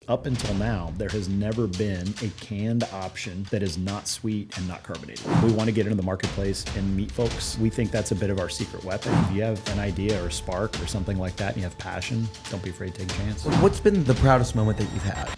Up until now, there has never been a canned option that is not sweet and not carbonated. We want to get into the marketplace and meet folks. We think that's a bit of our secret weapon. If you have an idea or a spark or something like that and you have passion, don't be afraid to take a chance. What's been the proudest moment that you've had?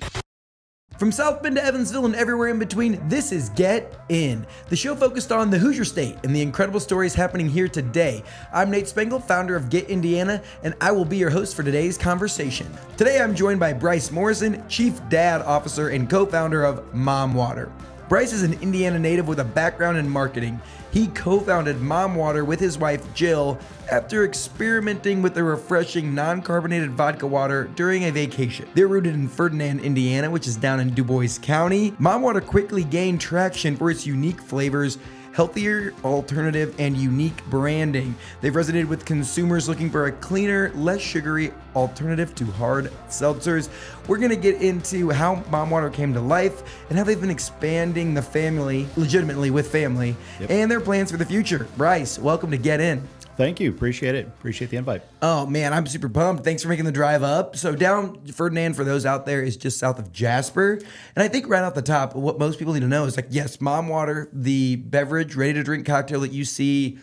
From South Bend to Evansville and everywhere in between, this is Get In, the show focused on the Hoosier State and the incredible stories happening here today. I'm Nate Spengel, founder of Get Indiana, and I will be your host for today's conversation. Today I'm joined by Bryce Morrison, Chief Dad Officer and co-founder of Mom Water. Bryce is an Indiana native with a background in marketing. He co-founded Mom Water with his wife, Jill, after experimenting with the refreshing non-carbonated vodka water during a vacation. They're rooted in Ferdinand, Indiana, which is down in Du Bois County. Mom Water quickly gained traction for its unique flavors, healthier alternative, and unique branding. They've resonated with consumers looking for a cleaner, less sugary alternative to hard seltzers. We're gonna get into how Mom Water came to life and how they've been expanding the family, legitimately with family, and their plans for the future. Bryce, welcome to Get In. Thank you. Appreciate it. Appreciate the invite. Oh man, I'm super pumped. Thanks for making the drive up. So down Ferdinand, for those out there, is just south of Jasper. And I think right off the top, what most people need to know is like, yes, Mom Water, the beverage, ready to drink cocktail that you see,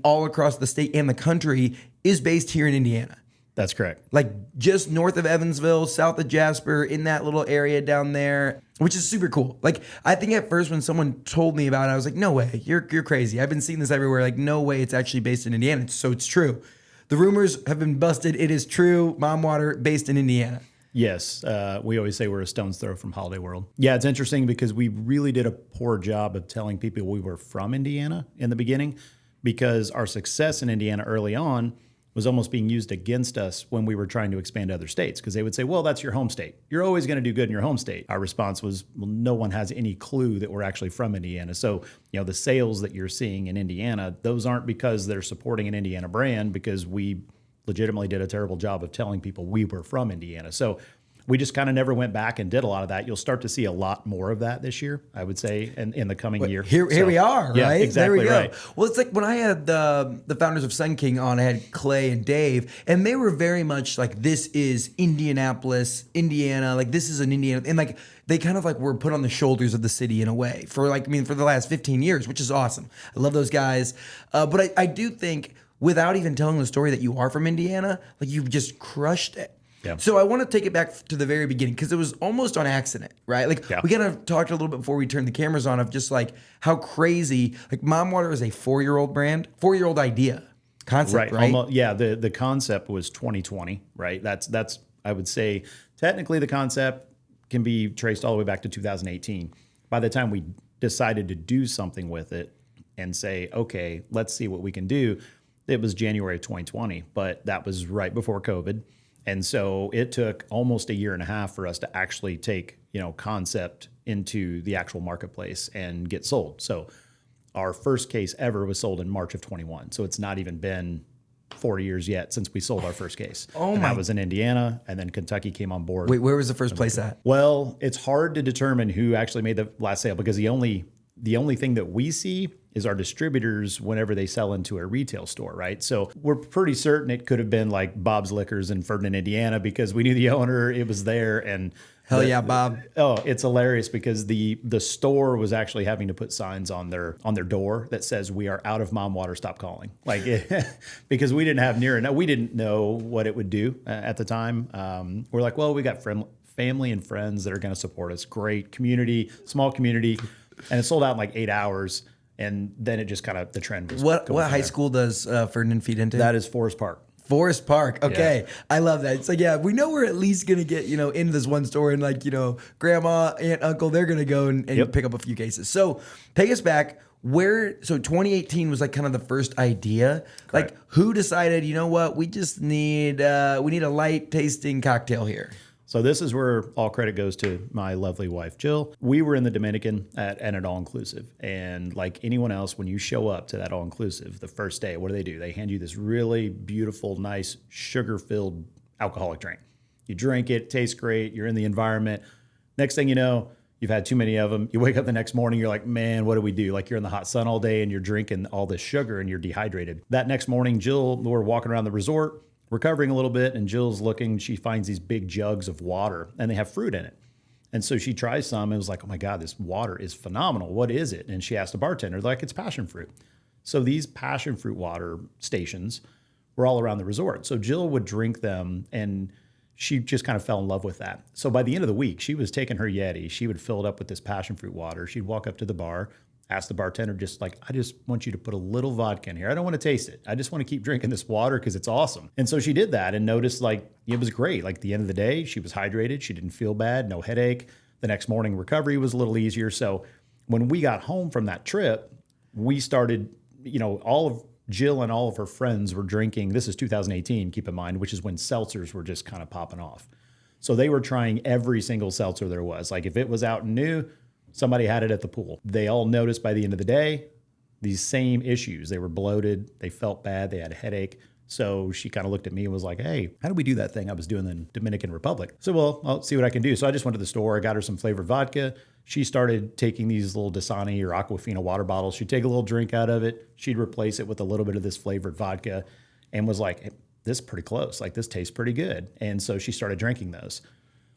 all across the state and the country, is based here in Indiana. That's correct. Like just north of Evansville, south of Jasper, in that little area down there, which is super cool. Like I think at first when someone told me about it, I was like, no way, you're crazy. I've been seeing this everywhere. Like no way it's actually based in Indiana. So it's true. The rumors have been busted. It is true. Mom Water based in Indiana. Yes. We always say we're a stone's throw from Holiday World. Yeah, it's interesting because we really did a poor job of telling people we were from Indiana in the beginning, because our success in Indiana early on was almost being used against us when we were trying to expand to other states, because they would say, well, that's your home state. You're always going to do good in your home state. Our response was, well, no one has any clue that we're actually from Indiana. So, the sales that you're seeing in Indiana, those aren't because they're supporting an Indiana brand, because we legitimately did a terrible job of telling people we were from Indiana. So we just kind of never went back and did a lot of that. You'll start to see a lot more of that this year, I would say, in the coming year. Here we are, yeah, right? Exactly there we go. Right. Well, it's like when I had the founders of Sun King on, I had Clay and Dave, and they were very much like, this is Indianapolis, Indiana. Like this is an Indiana, and like they kind of like were put on the shoulders of the city in a way for the last 15 years, which is awesome. I love those guys. But I do think without even telling the story that you are from Indiana, like you've just crushed it. Yeah. So I want to take it back to the very beginning, because it was almost on accident, right? Like we kind of talked a little bit before we turned the cameras on of just like how crazy, like Mom Water is a 4-year-old brand, 4-year-old idea concept, right? Almost, yeah. The concept was 2020, right? That's I would say technically the concept can be traced all the way back to 2018. By the time we decided to do something with it and say, okay, let's see what we can do, it was January of 2020, but that was right before COVID. And so it took almost a year and a half for us to actually take, concept into the actual marketplace and get sold. So our first case ever was sold in March of 21. So it's not even been 4 years yet since we sold our first case. And that was in Indiana, and then Kentucky came on board. Wait, where was the first place at? Well, it's hard to determine who actually made the last sale, because the only thing that we see is our distributors whenever they sell into a retail store, right? So we're pretty certain it could have been like Bob's Liquors in Ferdinand, Indiana, because we knew the owner, it was there. And hell yeah, Bob. Oh, it's hilarious because the store was actually having to put signs on their door that says, we are out of Mom Water, stop calling. Like because we didn't have near enough, we didn't know what it would do at the time. We're like, well, we got family and friends that are going to support us. Great community, small community. And it sold out in like 8 hours. And then it just kind of, the trend was. What high school does Ferdinand feed into? That is Forest Park. Forest Park. Okay. Yeah. I love that. It's like, yeah, we know we're at least going to get, into this one store, and like, grandma, aunt, uncle, they're going to go and pick up a few cases. So take us back. So 2018 was like kind of the first idea. Correct. Like who decided, we just need a light tasting cocktail here? So this is where all credit goes to my lovely wife, Jill. We were in the Dominican at an all-inclusive. And like anyone else, when you show up to that all-inclusive the first day, what do? They hand you this really beautiful, nice, sugar-filled alcoholic drink. You drink it, tastes great, you're in the environment. Next thing you know, you've had too many of them. You wake up the next morning, you're like, man, what do we do? Like you're in the hot sun all day and you're drinking all this sugar and you're dehydrated. That next morning, Jill, we're walking around the resort. recovering a little bit, and Jill's looking, she finds these big jugs of water and they have fruit in it. And so she tries some and was like, oh my God, this water is phenomenal. What is it? And she asked the bartender, like, it's passion fruit. So these passion fruit water stations were all around the resort. So Jill would drink them and she just kind of fell in love with that. So by the end of the week, she was taking her Yeti. She would fill it up with this passion fruit water. She'd walk up to the bar, ask the bartender, just like, I just want you to put a little vodka in here. I don't want to taste it. I just want to keep drinking this water because it's awesome. And so she did that and noticed like it was great. Like at the end of the day, she was hydrated. She didn't feel bad, no headache. The next morning recovery was a little easier. So when we got home from that trip, we started, all of Jill and all of her friends were drinking. This is 2018, keep in mind, which is when seltzers were just kind of popping off. So they were trying every single seltzer there was. Like if it was out and new, somebody had it at the pool. They all noticed by the end of the day, these same issues. They were bloated. They felt bad. They had a headache. So she kind of looked at me and was like, hey, how do we do that thing I was doing in the Dominican Republic? So, well, I'll see what I can do. So I just went to the store. I got her some flavored vodka. She started taking these little Dasani or Aquafina water bottles. She'd take a little drink out of it. She'd replace it with a little bit of this flavored vodka and was like, hey, this is pretty close. Like this tastes pretty good. And so she started drinking those.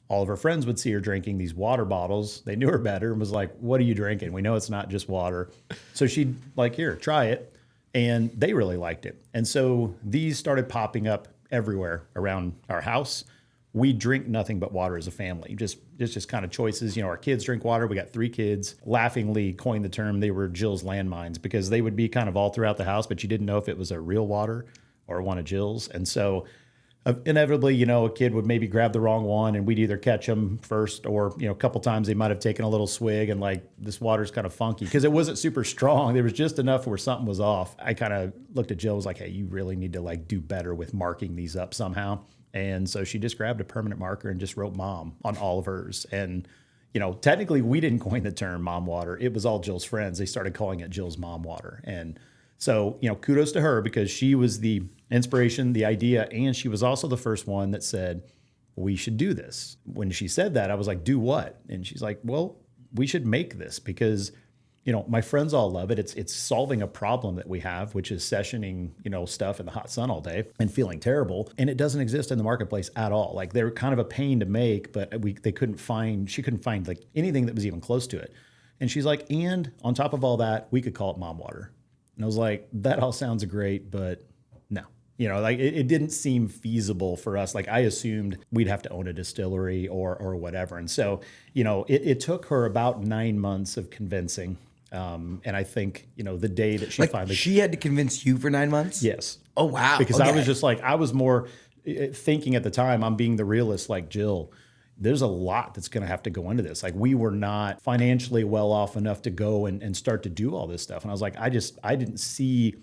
All of her friends would see her drinking these water bottles. They knew her better and was like, what are you drinking? We know it's not just water. So she'd like, here, try it. And they really liked it. And so these started popping up everywhere around our house. We drink nothing but water as a family. Just kind of choices. Our kids drink water. We got 3 kids. Laughingly coined the term, they were Jill's landmines because they would be kind of all throughout the house, but you didn't know if it was a real water or one of Jill's. And so inevitably, a kid would maybe grab the wrong one and we'd either catch them first or, a couple times they might have taken a little swig and like, this water's kind of funky because it wasn't super strong. There was just enough where something was off. I kind of looked at Jill, was like, hey, you really need to like do better with marking these up somehow. And so she just grabbed a permanent marker and just wrote mom on all of hers. And, technically we didn't coin the term mom water. It was all Jill's friends. They started calling it Jill's mom water. And so, kudos to her because she was the inspiration, the idea, and she was also the first one that said, we should do this. When she said that, I was like, do what? And she's like, well, we should make this because, my friends all love it. It's solving a problem that we have, which is sessioning, stuff in the hot sun all day and feeling terrible. And it doesn't exist in the marketplace at all. Like they're kind of a pain to make, but she couldn't find like anything that was even close to it. And she's like, and on top of all that, we could call it mom water. And I was like, that all sounds great, but no. It didn't seem feasible for us. Like I assumed we'd have to own a distillery or whatever. And so, it took her about 9 months of convincing. And I think, the day that she finally... She had to convince you for 9 months? Yes. Oh, wow. Because I was just like, I was more thinking at the time, I'm being the realist like Jill. There's a lot that's going to have to go into this. Like we were not financially well off enough to go and start to do all this stuff. And I was like, I didn't see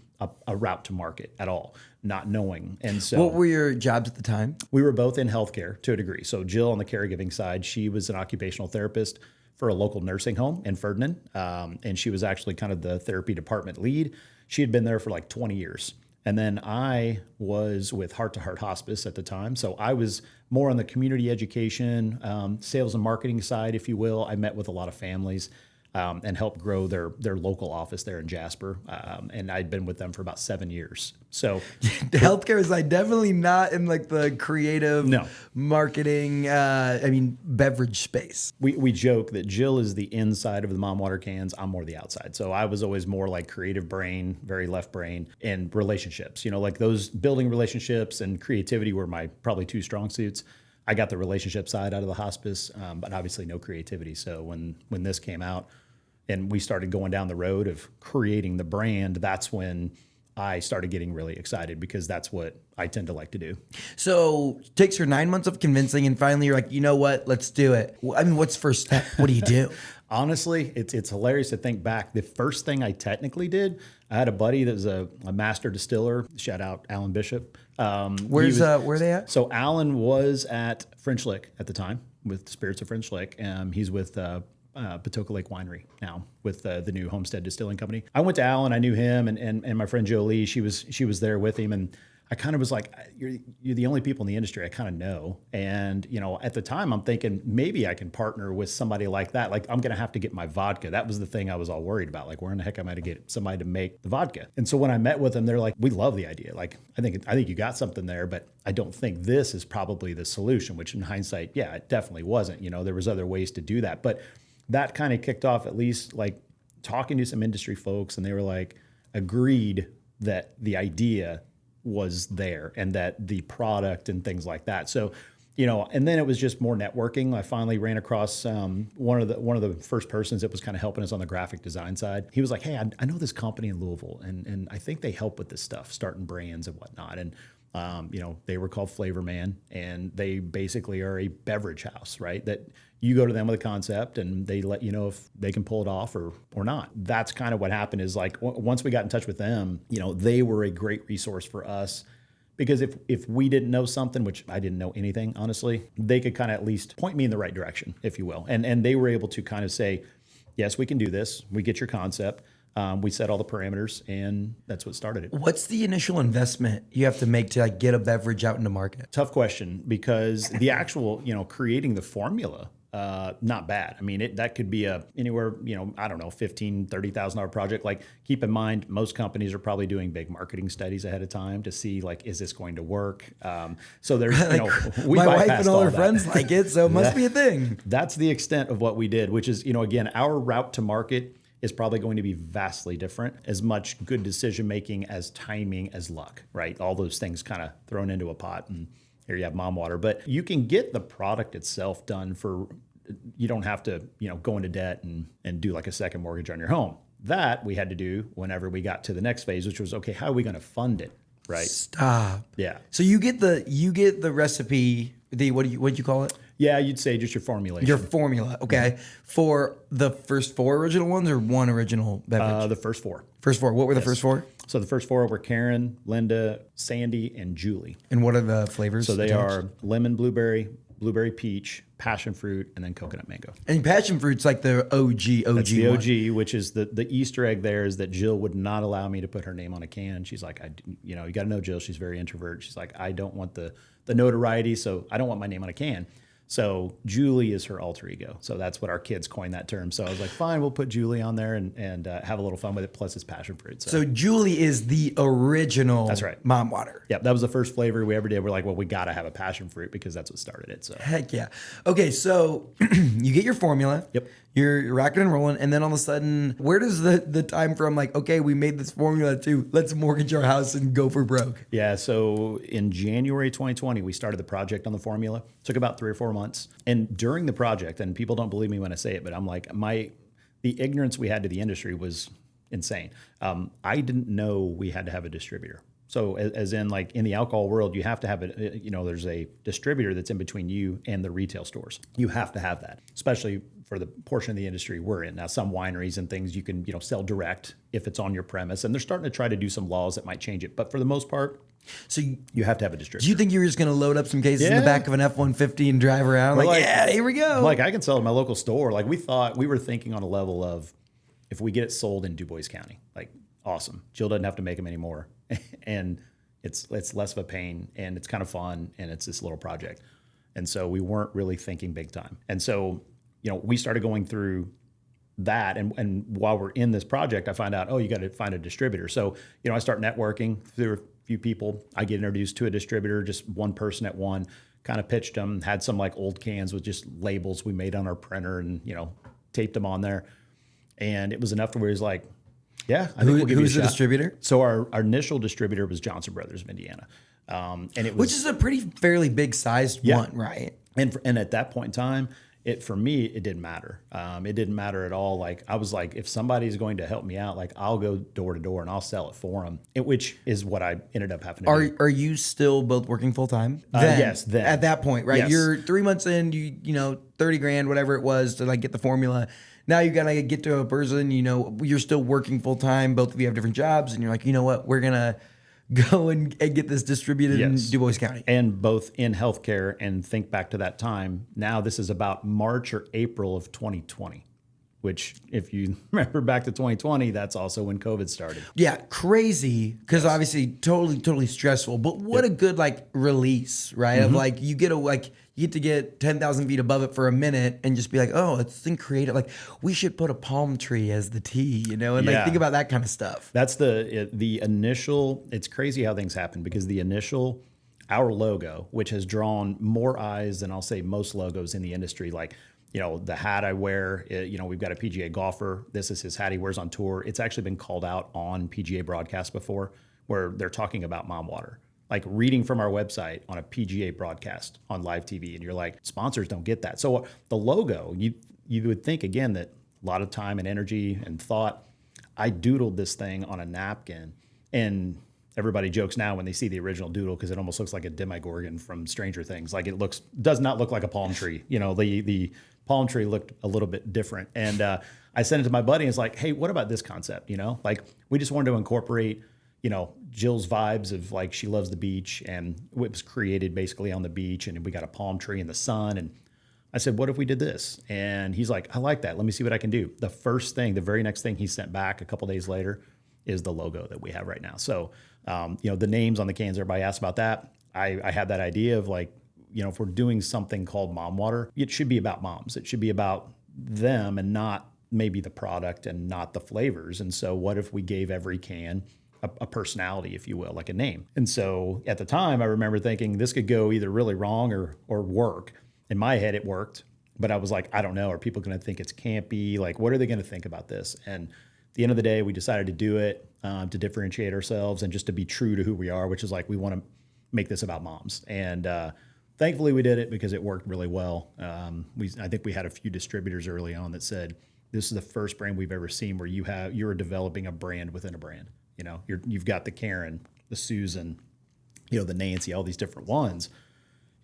a route to market at all, not knowing. And so what were your jobs at the time? We were both in healthcare to a degree. So Jill on the caregiving side, she was an occupational therapist for a local nursing home in Ferdinand. And she was actually kind of the therapy department lead. She had been there for like 20 years. And then I was with Heart to Heart Hospice at the time. So I was more on the community education, sales and marketing side, if you will. I met with a lot of families and helped grow their local office there in Jasper. And I'd been with them for about 7 years. So healthcare is like definitely not in like the creative marketing, beverage space. We joke that Jill is the inside of the mom water cans. I'm more the outside. So I was always more like creative brain, very left brain, and relationships. Like those building relationships and creativity were my probably 2 strong suits. I got the relationship side out of the hospice, but obviously no creativity. So when this came out and we started going down the road of creating the brand, that's when I started getting really excited because that's what I tend to like to do. So it takes her 9 months of convincing and finally you're like, you know what, let's do it. What's first step? What do you do? Honestly, it's hilarious to think back. The first thing I technically did, I had a buddy that was a master distiller. Shout out Alan Bishop. Where are they at? So Alan was at French Lick at the time with Spirits of French Lick. He's with Patoka Lake Winery now with the new Homestead Distilling Company. I went to Alan. I knew him and my friend Jolie. She was there with him, and I kind of was like, you're the only people in the industry I kind of know. And, at the time I'm thinking maybe I can partner with somebody like that. Like I'm going to have to get my vodka. That was the thing I was all worried about. Like where in the heck am I to get somebody to make the vodka? And so when I met with them, they're like, we love the idea. Like, I think you got something there, but I don't think this is probably the solution, which in hindsight, yeah, it definitely wasn't. There was other ways to do that. But that kind of kicked off at least like talking to some industry folks, and they were like, agreed that the idea was there and that the product and things like that. So, and then it was just more networking. I finally ran across one of the first persons that was kind of helping us on the graphic design side. He was like, hey, I know this company in Louisville, and I think they help with this stuff, starting brands and whatnot. And they were called Flavor Man, and they basically are a beverage house, right? That you go to them with a concept and they let you know if they can pull it off or not. That's kind of what happened is like, once we got in touch with them, they were a great resource for us, because if we didn't know something, which I didn't know anything, honestly, they could kind of at least point me in the right direction, if you will. And they were able to kind of say, yes, we can do this. We get your concept. We set all the parameters, and that's what started it. What's the initial investment you have to make to like get a beverage out into market? Tough question, because the actual, creating the formula, not bad. I mean, that could be anywhere, I don't know, $15,000, $30,000 project. Like, keep in mind, most companies are probably doing big marketing studies ahead of time to see, like, is this going to work? So there's, my wife and all her friends like it, so it must be a thing. That's the extent of what we did, which is, again, our route to market is probably going to be vastly different. As much good decision making as timing as luck, right? All those things kind of thrown into a pot, and here you have mom water. But you can get the product itself done you don't have to, go into debt and do like a second mortgage on your home. That we had to do whenever we got to the next phase, which was, okay, how are we going to fund it? Right. Stop. Yeah. So you get the recipe, what'd you call it? Yeah, you'd say just your formulation. Your formula, okay. For the first 4 original ones or one original beverage? The first 4. First 4. What were the first 4? So the first 4 were Karen, Linda, Sandy, and Julie. And what are the flavors? So they are lemon blueberry, blueberry peach, passion fruit, and then coconut mango. And passion fruit's like the OG. That's the OG, one. Which is the Easter egg there is that Jill would not allow me to put her name on a can. She's like, you got to know Jill. She's very introvert. She's like, I don't want the notoriety, so I don't want my name on a can. So Julie is her alter ego. So that's what our kids coined that term. So I was like, fine, we'll put Julie on there and have a little fun with it. Plus it's passion fruit. So Julie is the original. That's right. Mom water. Yep. That was the first flavor we ever did. We're like, well, we got to have a passion fruit because that's what started it. So heck yeah. Okay. So you get your formula. Yep. You're racking and rolling. And then all of a sudden, where does the time from like, okay, we made this formula to let's mortgage our house and go for broke? Yeah. So in January 2020, we started the project on the formula. It took about 3 or 4 months. And during the project, and people don't believe me when I say it, but I'm like, the ignorance we had to the industry was insane. I didn't know we had to have a distributor. So as in like in the alcohol world, you have to have there's a distributor that's in between you and the retail stores. You have to have that, especially for the portion of the industry we're in. Now, some wineries and things you can, sell direct if it's on your premise, and they're starting to try to do some laws that might change it. But for the most part, so you have to have a distributor. Do you think you were just going to load up some cases in the back of an F-150 and drive around? Like, yeah, here we go. Like I can sell to my local store. Like we were thinking on a level of, if we get it sold in Du Bois County, like awesome. Jill doesn't have to make them anymore. And it's less of a pain, and it's kind of fun, and it's this little project. And so we weren't really thinking big time. And so, we started going through that. And while we're in this project, I find out, you got to find a distributor. So, I start networking through a few people. I get introduced to a distributor, just one person at one, kind of pitched them, had some like old cans with just labels we made on our printer and, taped them on there. And it was enough to where he's like, yeah, I think we'll give you a who's the shot. distributor? So our initial distributor was Johnson Brothers of Indiana. And it was, which is a pretty fairly big sized one, right? And at that point in time, for me, it didn't matter. It didn't matter at all. Like I was like, if somebody's going to help me out, like I'll go door to door and I'll sell it for them, which is what I ended up having to do. Are you still both working full time? Yes. Then at that point, right? Yes. You're 3 months in, you know, 30 grand, whatever it was to like get the formula. Now you got to get to a person, you're still working full time. Both of you have different jobs and you're like, you know what, we're going to go and get this distributed in Du Bois County. And both in healthcare, and think back to that time. Now this is about March or April of 2020. which if you remember back to 2020, that's also when COVID started. Yeah, crazy, because obviously totally stressful. But what a good like release, right? Of like you get to get 10,000 feet above it for a minute and just be like, oh, let's think creative. Like we should put a palm tree as the tea, and like think about that kind of stuff. That's the initial. It's crazy how things happen because our logo, which has drawn more eyes than I'll say most logos in the industry, like, the hat I wear, we've got a PGA golfer. This is his hat he wears on tour. It's actually been called out on PGA broadcasts before where they're talking about mom water, like reading from our website on a PGA broadcast on live TV. And you're like, sponsors don't get that. So the logo, you would think, again, that a lot of time and energy and thought. I doodled this thing on a napkin, and everybody jokes now when they see the original doodle because it almost looks like a Demogorgon from Stranger Things. Like does not look like a palm tree. The palm tree looked a little bit different. And I sent it to my buddy and it's like, hey, what about this concept? Like we just wanted to incorporate, Jill's vibes of like she loves the beach, and it was created basically on the beach, and we got a palm tree in the sun. And I said, what if we did this? And he's like, I like that. Let me see what I can do. The very next thing he sent back a couple days later is the logo that we have right now. So, the names on the cans, everybody asks about that. I had that idea of like, if we're doing something called Mom Water, it should be about moms. It should be about them and not maybe the product and not the flavors. And so what if we gave every can a personality, if you will, like a name? And so at the time, I remember thinking this could go either really wrong or work. In my head, it worked, but I was like, I don't know. Are people going to think it's campy? Like, what are they going to think about this? And at the end of the day, we decided to do it to differentiate ourselves and just to be true to who we are, which is like, we want to make this about moms. And thankfully, we did it because it worked really well. I think we had a few distributors early on that said, this is the first brand we've ever seen where you're developing a brand within a brand. You've got the Karen, the Susan, the Nancy, all these different ones.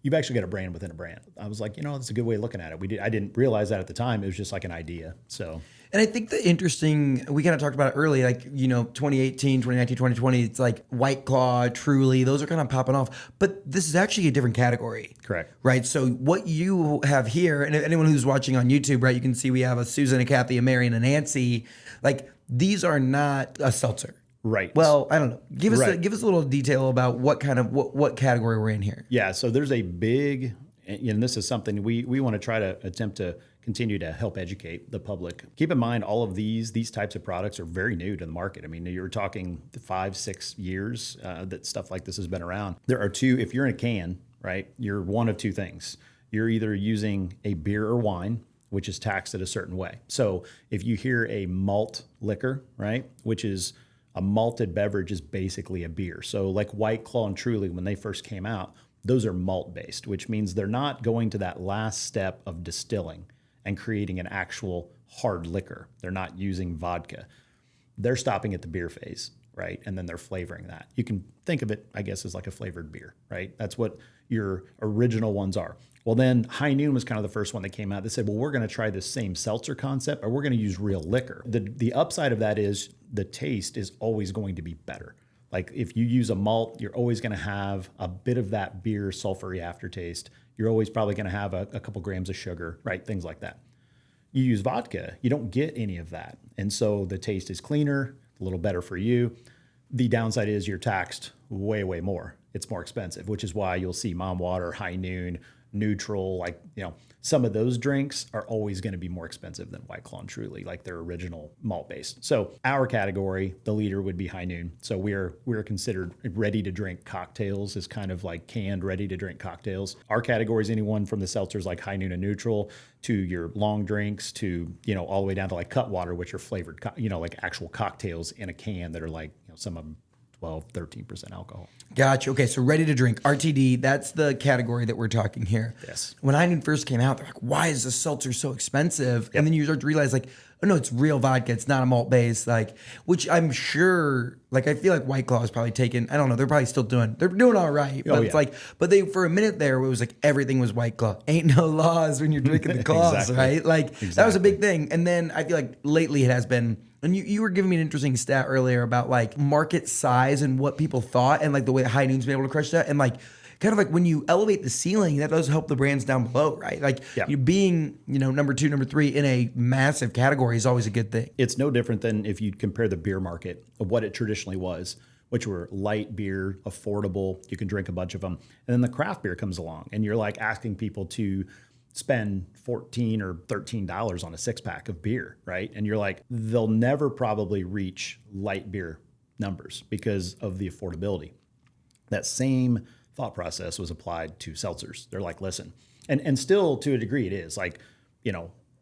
You've actually got a brand within a brand. I was like, that's a good way of looking at it. I didn't realize that at the time. It was just like an idea. So, and I think we kind of talked about it early, like, 2018, 2019, 2020, it's like White Claw, Truly, those are kind of popping off. But this is actually a different category. Correct. Right. So what you have here, and anyone who's watching on YouTube, right, you can see we have a Susan, a Kathy, a Mary, and a Nancy. Like, these are not a seltzer. Right. Well, I don't know. Give us a little detail about what category we're in here. Yeah. So there's a big, and this is something we want to try to attempt to continue to help educate the public. Keep in mind, all of these types of products are very new to the market. I mean, you're talking 5-6 years that stuff like this has been around. There are two, if you're in a can, right, you're one of two things. You're either using a beer or wine, which is taxed at a certain way. So if you hear a malt liquor, right, which is a malted beverage, is basically a beer. So like White Claw and Truly, when they first came out, those are malt based, which means they're not going to that last step of distilling and creating an actual hard liquor. They're not using vodka. They're stopping at the beer phase, right? And then they're flavoring that. You can think of it, I guess, as like a flavored beer, right? That's what your original ones are. Well, then High Noon was kind of the first one that came out. They said, well, we're going to try this same seltzer concept, or we're going to use real liquor. The upside of that is the taste is always going to be better. Like if you use a malt, you're always going to have a bit of that beer sulfury aftertaste. You're always probably going to have a couple grams of sugar, right? Things like that. You use vodka, you don't get any of that. And so the taste is cleaner, a little better for you. The downside is you're taxed way, way more. It's more expensive, which is why you'll see Mom Water, High Noon, Neutral, some of those drinks are always going to be more expensive than White Claw and Truly, like their original malt based. So our category, the leader would be High Noon. So we're considered ready to drink cocktails, is kind of like canned ready to drink cocktails. Our category is anyone from the seltzers like High Noon and Neutral to your long drinks to, all the way down to like Cutwater, which are flavored, like actual cocktails in a can that are like, some of them 12, 13% alcohol. Gotcha. Okay, so ready to drink, RTD, that's the category that we're talking here. Yes. When High Noon first came out, they're like, why is the seltzer so expensive? Yep. And then you start to realize like, oh no, it's real vodka. It's not a malt base, which I'm sure, I feel like White Claw is probably taken, I don't know, they're probably still doing all right. But it's but they, for a minute there, it was like everything was White Claw. Ain't no laws when you're drinking the claws, right? That was a big thing. And then I feel like lately it has been, and you were giving me an interesting stat earlier about market size and what people thought and the way that High Noon's been able to crush that. And kind of like when you elevate the ceiling, that does help the brands down below, right? Like you being, number 2, number 3 in a massive category is always a good thing. It's no different than if you compare the beer market of what it traditionally was, which were light beer, affordable, you can drink a bunch of them. And then the craft beer comes along and you're like asking people to spend $14 or $13 on a 6-pack of beer, right? And you're like, they'll never probably reach light beer numbers because of the affordability. That same thought process was applied to seltzers. They're like, listen, and still to a degree it is like,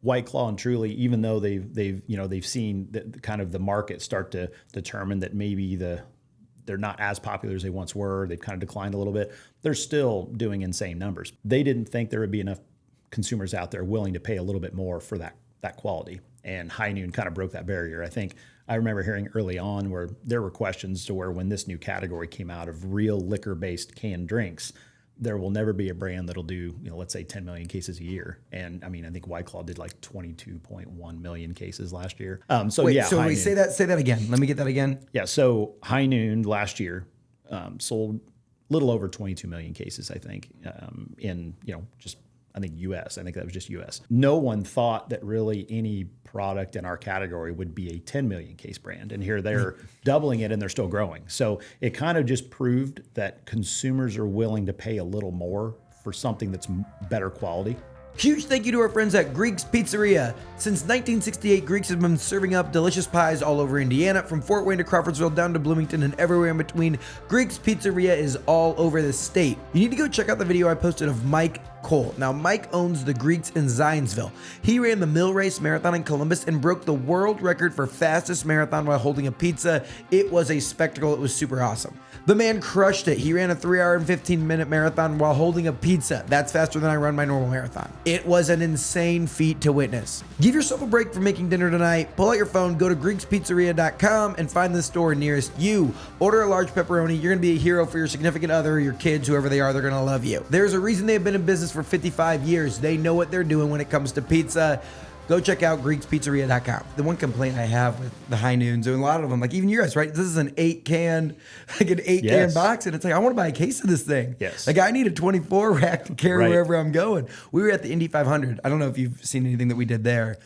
White Claw and Truly, even though they've seen the kind of the market start to determine that maybe they're not as popular as they once were. They've kind of declined a little bit. They're still doing insane numbers. They didn't think there would be enough consumers out there willing to pay a little bit more for that quality. And High Noon kind of broke that barrier. I remember hearing early on where there were questions to where when this new category came out of real liquor-based canned drinks, there will never be a brand that'll do, let's say 10 million cases a year. And I think White Claw did like 22.1 million cases last year. Say that again. Let me get that again. Yeah. So High Noon last year sold a little over 22 million cases, I think, in, US. I think that was just US. No one thought that really any product in our category would be a 10 million case brand. And here they're doubling it and they're still growing. So it kind of just proved that consumers are willing to pay a little more for something that's better quality. Huge thank you to our friends at Greek's Pizzeria. Since 1968, Greek's has been serving up delicious pies all over Indiana, from Fort Wayne to Crawfordsville down to Bloomington and everywhere in between. Greek's Pizzeria is all over the state. You need to go check out the video I posted of Mike Cole. Now, Mike owns the Greeks in Zionsville. He ran the Mill Race Marathon in Columbus and broke the world record for fastest marathon while holding a pizza. It was a spectacle. It was super awesome. The man crushed it. He ran a 3-hour and 15-minute marathon while holding a pizza. That's faster than I run my normal marathon. It was an insane feat to witness. Give yourself a break from making dinner tonight. Pull out your phone, go to GreeksPizzeria.com and find the store nearest you. Order a large pepperoni. You're going to be a hero for your significant other, your kids, whoever they are. They're going to love you. There's a reason they've been in business for 55 years. They know what they're doing when it comes to pizza. Go check out GreeksPizzeria.com. The one complaint I have with the High Noons, and a lot of them, like even you guys, right? This is an 8-can box, and it's like, I want to buy a case of this thing. Yes. Like I need a 24 rack to carry wherever I'm going. We were at the Indy 500. I don't know if you've seen anything that we did there,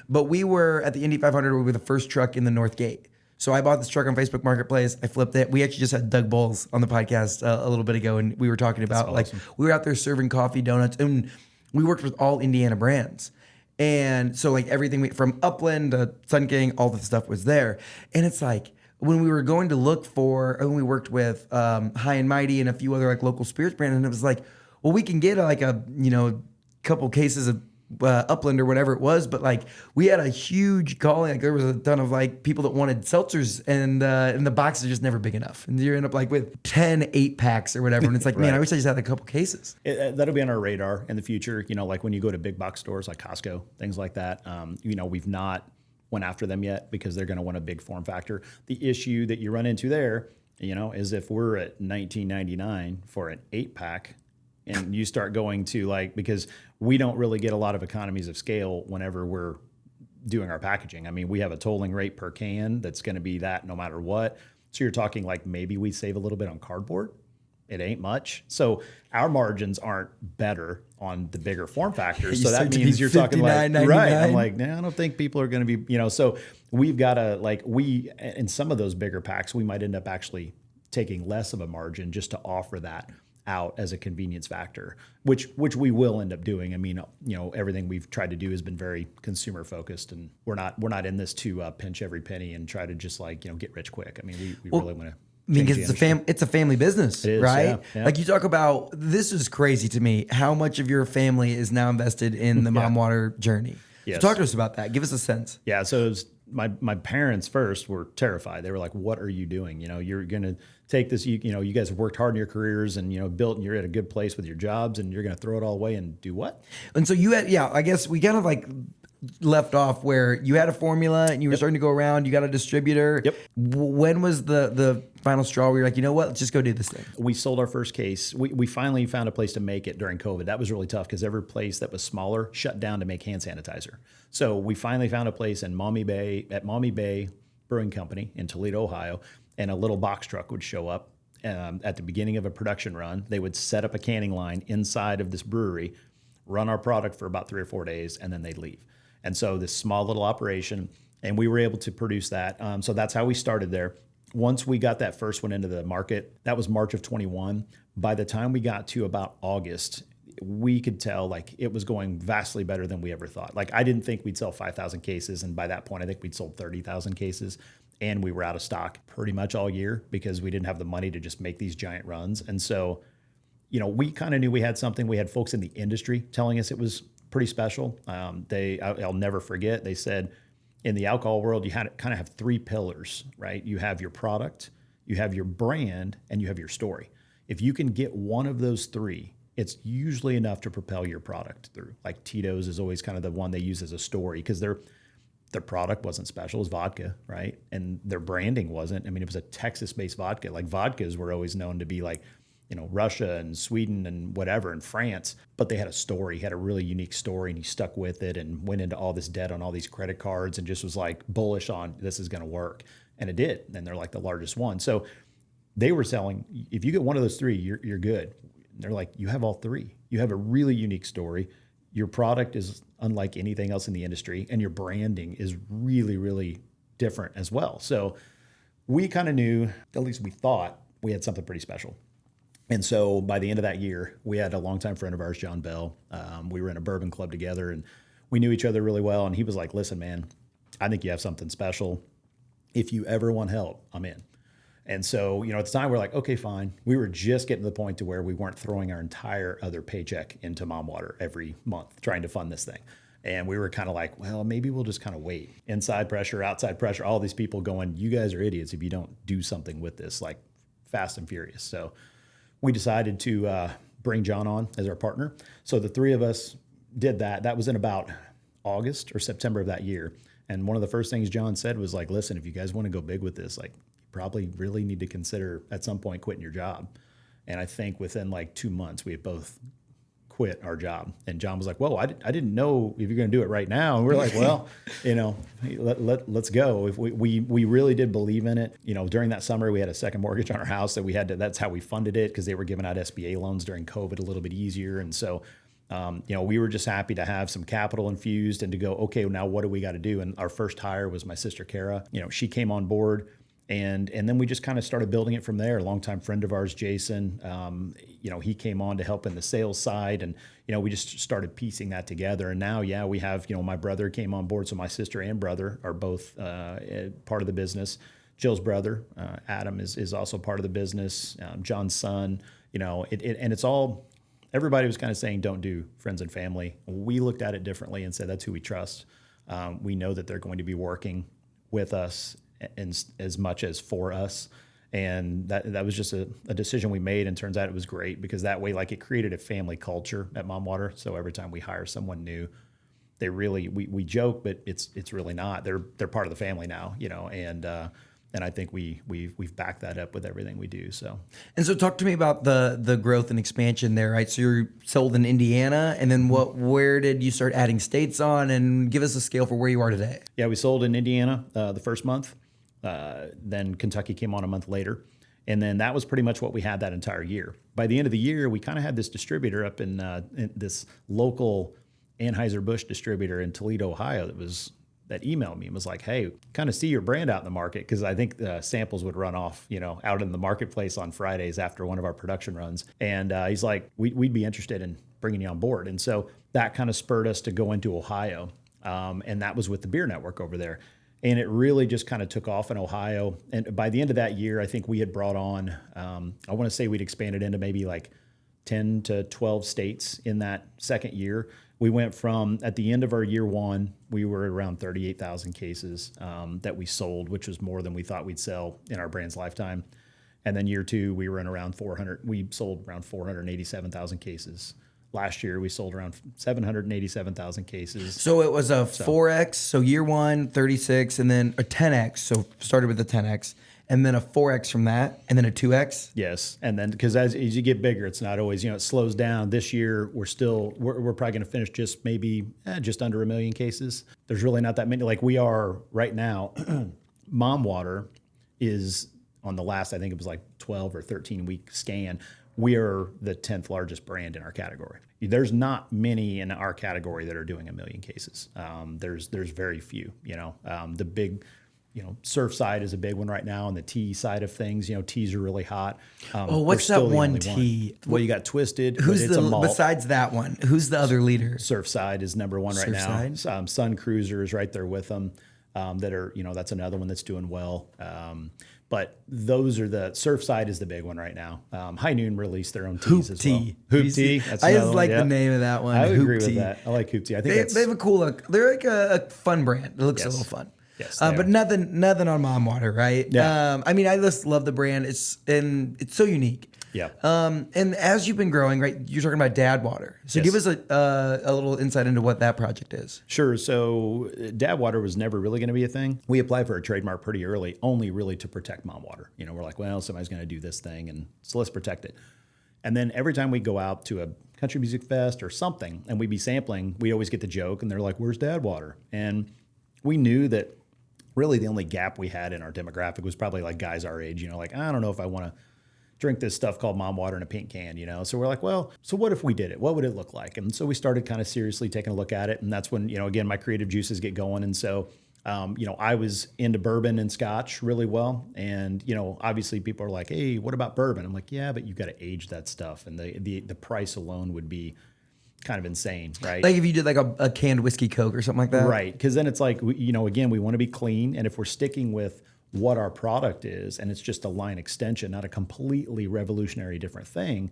but we were at the Indy 500. We were the first truck in the North Gate. So I bought this truck on Facebook Marketplace. I flipped it. We actually just had Doug Bowles on the podcast a little bit ago, and we were talking about we were out there serving coffee, donuts, and we worked with all Indiana brands. And so like everything from Upland to Sun King, all the stuff was there. And it's like when we were going to look for, when we worked with High and Mighty and a few other like local spirits brands, and it was like, well, we can get like a, couple cases of Upland or whatever it was, but like we had a huge calling. Like there was a ton of like people that wanted seltzers, and the boxes are just never big enough, and you end up like with 10 8-packs or whatever, and it's like, man, I wish I just had a couple cases. That'll be on our radar in the future. Like when you go to big box stores like Costco, things like that. We've not went after them yet because they're going to want a big form factor. The issue that you run into there, is if we're at $19.99 for an 8-pack. And you start going to because we don't really get a lot of economies of scale whenever we're doing our packaging. We have a tolling rate per can that's going to be that no matter what. So you're talking like maybe we save a little bit on cardboard. It ain't much. So our margins aren't better on the bigger form factors. So that means you're talking like, right. I'm like, nah, I don't think people are going to be, so we've got to in some of those bigger packs, we might end up actually taking less of a margin just to offer that out as a convenience factor, which we will end up doing. Everything we've tried to do has been very consumer focused, and we're not in this to pinch every penny and try to just get rich quick. We really want to. Because it's a family business, right? Yeah. Like you talk about, this is crazy to me, how much of your family is now invested in the Mom Water journey. Yes. So talk to us about that. Give us a sense. Yeah. So it was my parents first were terrified. They were like, what are you doing? You're going to take this, you guys have worked hard in your careers and, built, and you're at a good place with your jobs, and you're going to throw it all away and do what? And so you had, I guess we kind of left off where you had a formula and you were starting to go around, you got a distributor. Yep. When was the final straw where you're like, you know what, let's just go do this thing? We sold our first case. We finally found a place to make it during COVID. That was really tough because every place that was smaller shut down to make hand sanitizer. So we finally found a place in Maumee Bay Brewing Company in Toledo, Ohio, and a little box truck would show up at the beginning of a production run. They would set up a canning line inside of this brewery, run our product for about 3 or 4 days, and then they'd leave. And so this small little operation, and we were able to produce that. So that's how we started there. Once we got that first one into the market, that was March of 21. By the time we got to about August, we could tell like it was going vastly better than we ever thought. Like I didn't think we'd sell 5,000 cases. And by that point, I think we'd sold 30,000 cases. And we were out of stock pretty much all year because we didn't have the money to just make these giant runs. And so, we kind of knew we had something. We had folks in the industry telling us it was pretty special. I'll never forget, they said in the alcohol world, you kind of have 3 pillars, right? You have your product, you have your brand, and you have your story. If you can get one of those 3, it's usually enough to propel your product through. Like Tito's is always kind of the one they use as a story because their product wasn't special. It was vodka, right? And their branding wasn't. I mean, it was a Texas-based vodka. Like vodkas were always known to be like, Russia and Sweden and whatever and France, but they had a story, had a really unique story, and he stuck with it and went into all this debt on all these credit cards and just was like bullish on this is going to work. And it did. And they're like the largest one. So they were selling, if you get one of those 3, you're good. And they're like, you have all 3. You have a really unique story. Your product is unlike anything else in the industry, and your branding is really, really different as well. So we kind of knew, at least we thought, we had something pretty special. And so by the end of that year, we had a longtime friend of ours, John Bell. We were in a bourbon club together, and we knew each other really well. And he was like, listen, man, I think you have something special. If you ever want help, I'm in. And so, at the time we're like, okay, fine. We were just getting to the point to where we weren't throwing our entire other paycheck into Mom Water every month trying to fund this thing. And we were kind of like, well, maybe we'll just kind of wait. Inside pressure, outside pressure, all these people going, you guys are idiots if you don't do something with this, like fast and furious. So we decided to bring John on as our partner. So the 3 of us did that. That was in about August or September of that year. And one of the first things John said was like, listen, if you guys want to go big with this, like, probably really need to consider at some point quitting your job. And I think within like 2 months, we had both quit our job. And John was like, whoa, I didn't know if you're going to do it right now. And we're like, well, let's go. If we really did believe in it. During that summer, we had a second mortgage on our house that we had to, that's how we funded it because they were giving out SBA loans during COVID a little bit easier. And so, we were just happy to have some capital infused and to go, okay, now what do we got to do? And our first hire was my sister, Kara. She came on board. And then we just kind of started building it from there. A longtime friend of ours, Jason, he came on to help in the sales side. And, we just started piecing that together. And now, we have, my brother came on board. So my sister and brother are both part of the business. Jill's brother, Adam, is also part of the business. John's son, and it's all, everybody was kind of saying, don't do friends and family. We looked at it differently and said, that's who we trust. We know that they're going to be working with us and as much as for us. And that was just a decision we made, and turns out it was great because that way, like, it created a family culture at Mom Water. So every time we hire someone new, they really, we joke, but it's really not. They're part of the family now, and I think we've backed that up with everything we do. So, and so talk to me about the growth and expansion there, right? So you're sold in Indiana, and then where did you start adding states on, and give us a scale for where you are today? Yeah, we sold in Indiana the first month. Then Kentucky came on a month later. And then that was pretty much what we had that entire year. By the end of the year, we kind of had this distributor up in this local Anheuser-Busch distributor in Toledo, Ohio that emailed me and was like, hey, kind of see your brand out in the market, because I think the samples would run off, out in the marketplace on Fridays after one of our production runs. And he's like, we'd be interested in bringing you on board. And so that kind of spurred us to go into Ohio. And that was with the beer network over there. And it really just kind of took off in Ohio. And by the end of that year, I think we had brought on, I want to say we'd expanded into maybe like 10 to 12 states in that second year. We went from, at the end of our year 1, we were at around 38,000 cases that we sold, which was more than we thought we'd sell in our brand's lifetime. And then year 2, we were in around 400, we sold around 487,000 cases. Last year, we sold around 787,000 cases. So it was a 4X, so year 1, 36, and then a 10X, so started with a 10X, and then a 4X from that, and then a 2X? Yes, and then, because as you get bigger, it's not always, it slows down. This year, we're probably going to finish just maybe just under 1 million cases. There's really not that many. Like we are right now, Mom Water is on the last, I think it was like 12 or 13 week scan, we are the 10th largest brand in our category. There's not many in our category that are doing 1 million cases. There's very few, the big, Surfside is a big one right now on the tea side of things. Teas are really hot. What's that one tea? Well, you got Twisted. Who's it's a malt. besides that one? Who's the other leader? Surfside is number one right Surfside? now. Sun Cruiser is right there with them. That are, that's another one that's doing well. But those are the Surfside is the big one right now. High Noon released their own teas as well. Hoop Tea. That's I another just one, like yeah. the name of that one. I would Hoop agree Tea. with that. I like Hoop Tea. I think They have a cool look. They're like a fun brand. It looks a little fun. Yes, but nothing on Mom Water, right? Yeah. I mean, I just love the brand. It's so unique. Yeah. And as you've been growing, right, you're talking about Dad Water. So Yes. give us a little insight into what that project is. Sure. So Dad Water was never really going to be a thing. We applied for a trademark pretty early, only really to protect Mom Water. We're like, well, somebody's going to do this thing, and so let's protect it. And then every time we go out to a country music fest or something, and we'd be sampling, we always get the joke, and they're like, where's Dad Water? And we knew that really the only gap we had in our demographic was probably like guys our age, like, I don't know if I want to drink this stuff called Mom Water in a pink can, So we're like, well, so what if we did it? What would it look like? And so we started kind of seriously taking a look at it. And that's when, again, my creative juices get going. And so, I was into bourbon and scotch really well. And, obviously people are like, hey, what about bourbon? I'm like, yeah, but you've got to age that stuff. And the price alone would be kind of insane, right? Like if you did like a canned whiskey Coke or something like that. Right. Because then it's like, again, we want to be clean. And if we're sticking with what our product is, and it's just a line extension, not a completely revolutionary different thing,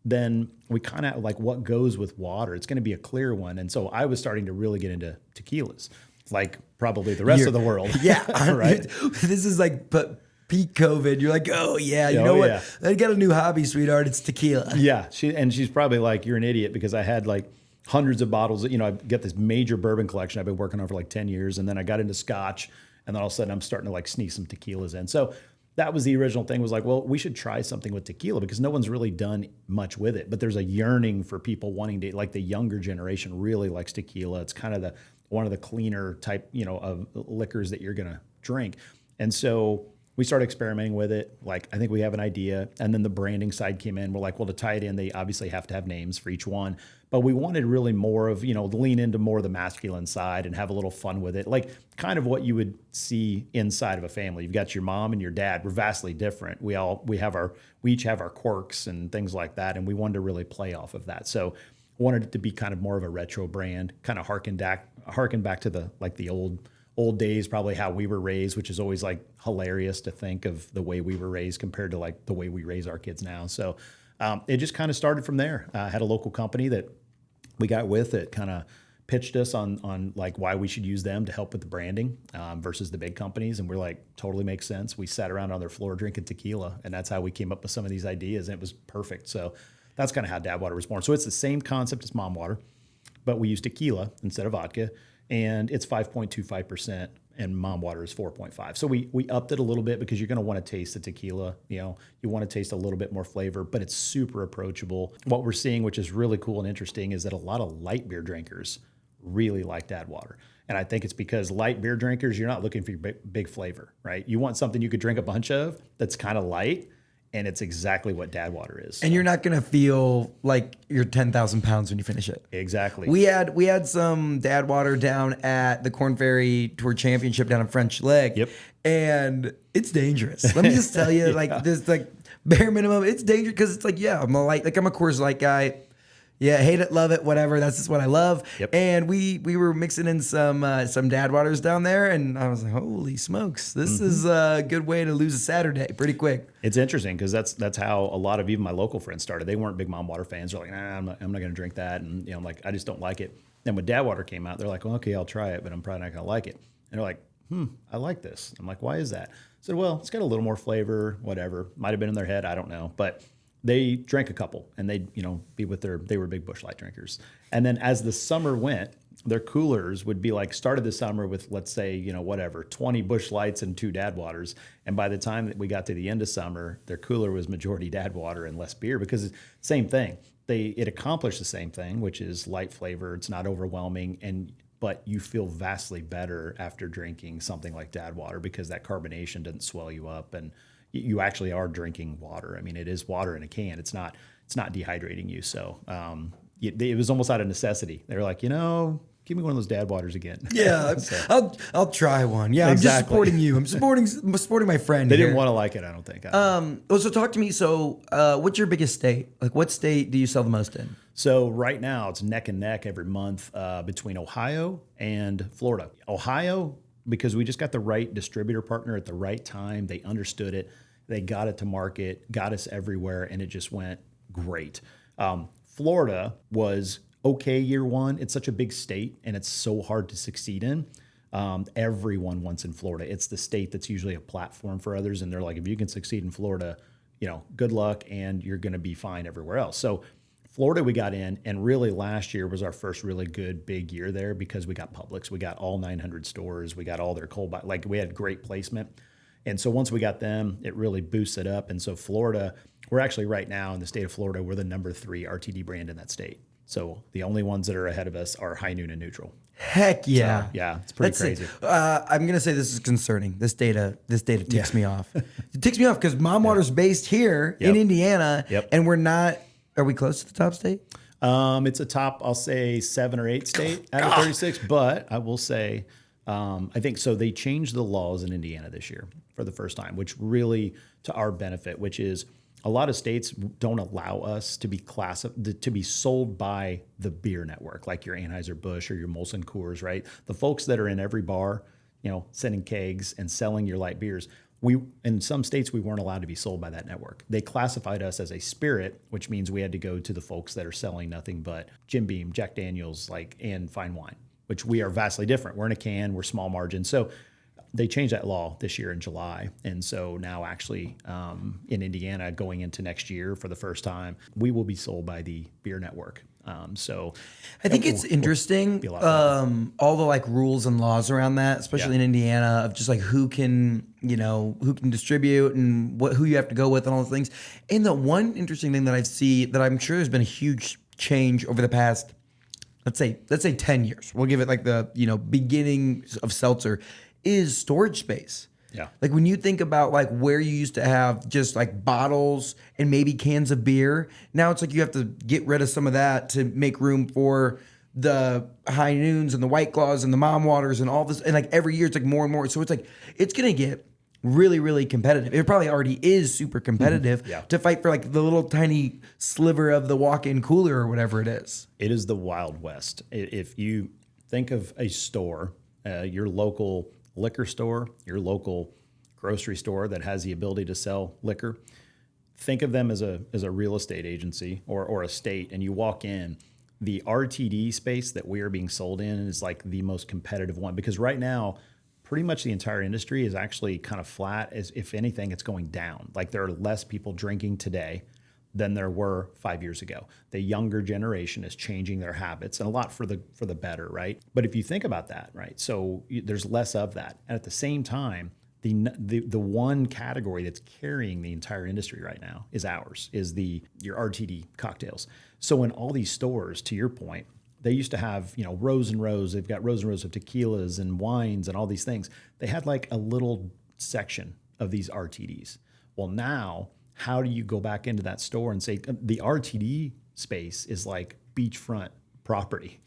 then we kind of like what goes with water. It's going to be a clear one. And so I was starting to really get into tequilas, like probably the rest of the world. Yeah. Right. This is like peak COVID. You're like, oh yeah, you know what? Yeah. I got a new hobby, sweetheart. It's tequila. Yeah. She's probably like, you're an idiot, because I had like hundreds of bottles. I got this major bourbon collection I've been working on for like 10 years. And then I got into scotch. And then all of a sudden I'm starting to like sneak some tequilas in. So that was the original thing, was like, well, we should try something with tequila, because no one's really done much with it. But there's a yearning for people wanting to, like the younger generation really likes tequila. It's kind of one of the cleaner type, of liquors that you're going to drink. And so we started experimenting with it. Like, I think we have an idea. And then the branding side came in. We're like, well, to tie it in, they obviously have to have names for each one. But we wanted really more of, lean into more of the masculine side and have a little fun with it. Like kind of what you would see inside of a family. You've got your mom and your dad. We're vastly different. We each have our quirks and things like that. And we wanted to really play off of that. So wanted it to be kind of more of a retro brand, kind of harken back to the old days, probably how we were raised, which is always like hilarious to think of the way we were raised compared to like the way we raise our kids now. So it just kind of started from there. I had a local company that we got with that kind of pitched us on like why we should use them to help with the branding versus the big companies. And we're like, totally makes sense. We sat around on their floor drinking tequila, and that's how we came up with some of these ideas. And it was perfect. So that's kind of how Dad Water was born. So it's the same concept as Mom Water, but we use tequila instead of vodka, and it's 5.25%. And Mom Water is 4.5. So we upped it a little bit, because you're going to want to taste the tequila. You want to taste a little bit more flavor, but it's super approachable. What we're seeing, which is really cool and interesting, is that a lot of light beer drinkers really like Dad Water. And I think it's because light beer drinkers, you're not looking for your big flavor, right? You want something you could drink a bunch of that's kind of light. And it's exactly what Dad Water is. And you're not gonna feel like you're 10,000 pounds when you finish it. Exactly. We had some Dad Water down at the Corn Ferry Tour Championship down in French Leg. Yep. And it's dangerous. Let me just tell you, like this, like bare minimum, it's dangerous, because it's like, yeah, I'm a Coors Light guy. Yeah, hate it, love it, whatever. That's just what I love. Yep. And we were mixing in some Dad Waters down there, and I was like, holy smokes, this is a good way to lose a Saturday pretty quick. It's interesting, because that's how a lot of even my local friends started. They weren't big Mom Water fans. They're like, nah, I'm not going to drink that. And I'm like, I just don't like it. Then when Dad Water came out, they're like, well, okay, I'll try it, but I'm probably not going to like it. And they're like, I like this. I'm like, why is that? I said, well, it's got a little more flavor, whatever. Might have been in their head, I don't know. But they drank a couple, and they'd, they were big Busch Light drinkers. And then as the summer went, their coolers would be like, started the summer with, let's say, 20 Busch Lights and 2 Dad Waters. And by the time that we got to the end of summer, their cooler was majority Dad Water and less beer, because same thing. It accomplished the same thing, which is light flavor. It's not overwhelming, but you feel vastly better after drinking something like Dad Water, because that carbonation doesn't swell you up, and you actually are drinking water. I mean, it is water in a can. It's not dehydrating you. So it was almost out of necessity. They were like, give me one of those dad waters again. Yeah, so. I'll try one. Yeah, I'm just supporting you. I'm supporting my friend. They didn't want to like it, I don't think. So talk to me. So, what's your biggest state? Like, what state do you sell the most in? So right now it's neck and neck every month between Ohio and Florida. Ohio, because we just got the right distributor partner at the right time. They understood it. They got it to market, got us everywhere, and it just went great. Florida was okay year one. It's such a big state and it's so hard to succeed in. Everyone wants in Florida. It's the state that's usually a platform for others. And they're like, if you can succeed in Florida, good luck and you're going to be fine everywhere else. So Florida, we got in, and really last year was our first really good big year there because we got Publix. We got all 900 stores. We got all their cold buy. Like we had great placement. And so once we got them, it really boosted up. And so Florida, we're actually right now in the state of Florida, we're the number 3 RTD brand in that state. So the only ones that are ahead of us are High Noon and Neutral. Heck yeah. So, yeah, it's pretty crazy. I'm going to say this is concerning. This data ticks me off. It ticks me off because Mom Water's based here in Indiana, and we're not, are we close to the top state? It's a top, I'll say 7 or 8 state out of 36, but I will say, I think so. They changed the laws in Indiana this year for the first time, which really to our benefit, which is a lot of states don't allow us to be to be sold by the beer network, like your Anheuser-Busch or your Molson Coors, right? The folks that are in every bar, sending kegs and selling your light beers. In some states, we weren't allowed to be sold by that network. They classified us as a spirit, which means we had to go to the folks that are selling nothing but Jim Beam, Jack Daniels, and fine wine, which we are vastly different. We're in a can, we're small margin. So they changed that law this year in July. And so now actually in Indiana going into next year for the first time, we will be sold by the beer network. So I think it's interesting, all the rules and laws around that, especially in Indiana, of just who can distribute and who you have to go with and all the things. And the one interesting thing that I see that I'm sure there's been a huge change over the past, let's say 10 years. We'll give it the, beginning of seltzer is storage space. Yeah. When you think about where you used to have just bottles and maybe cans of beer, now it's you have to get rid of some of that to make room for the High Noons and the White Claws and the Mom Waters and all this. And every year it's more and more. So it's going to get really, really competitive. It probably already is super competitive to fight for the little tiny sliver of the walk-in cooler or whatever it is. It is the Wild West. If you think of a store, your local liquor store, your local grocery store that has the ability to sell liquor, think of them as a real estate agency or a state, and you walk in, the RTD space that we are being sold in is the most competitive one, because right now pretty much the entire industry is actually kind of flat. As if anything, it's going down. There are less people drinking today than there were 5 years ago. The younger generation is changing their habits, and a lot for the better, right? But if you think about that, right, so there's less of that. And at the same time, the one category that's carrying the entire industry right now is your RTD cocktails. So in all these stores, to your point, they used to have, rows and rows. They've got rows and rows of tequilas and wines and all these things. They had a little section of these RTDs. Well, now, how do you go back into that store and say the RTD space is beachfront property?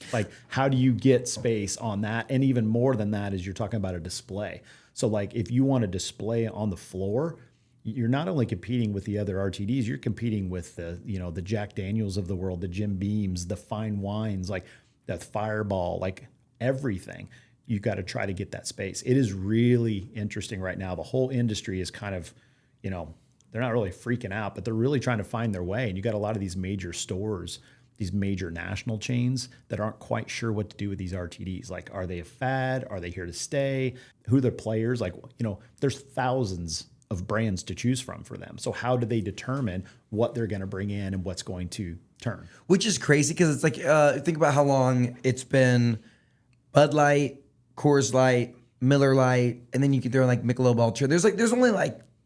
How do you get space on that? And even more than that is you're talking about a display. So if you want to display on the floor, you're not only competing with the other RTDs, you're competing with the Jack Daniels of the world, the Jim Beams, the fine wines, the Fireball, everything. You got to try to get that space. It is really interesting right now. The whole industry is kind of, they're not really freaking out, but they're really trying to find their way. And you got a lot of these major stores, these major national chains that aren't quite sure what to do with these RTDs. Are they a fad? Are they here to stay? Who are the players? There's thousands of brands to choose from for them. So how do they determine what they're going to bring in and what's going to turn? Which is crazy because it's think about how long it's been Bud Light, Coors Light, Miller Light, and then you can throw in Michelob Ultra. There's only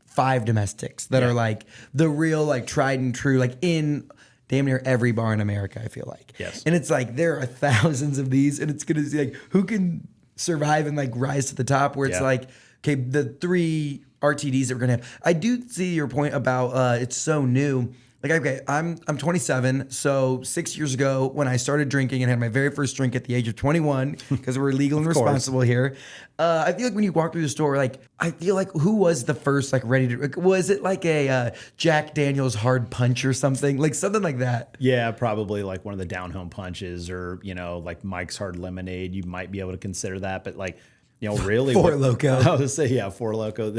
5 domestics that are the real tried and true in damn near every bar in America, I feel like. Yes. And it's there are thousands of these, and it's gonna be who can survive and rise to the top where it's okay, the 3 RTDs that we're gonna have. I do see your point about it's so new. Like, okay, I'm 27, so 6 years ago when I started drinking and had my very first drink at the age of 21, because we're legal and responsible here. I feel like when you walk through the store, like, I feel like who was the first, like, ready to, like, was it like a Jack Daniel's hard punch or something? Like, something like that. Yeah, probably like one of the down home punches, or, like Mike's Hard Lemonade. You might be able to consider that, but like, really. Four Loko. I was going to say, yeah, Four Loko.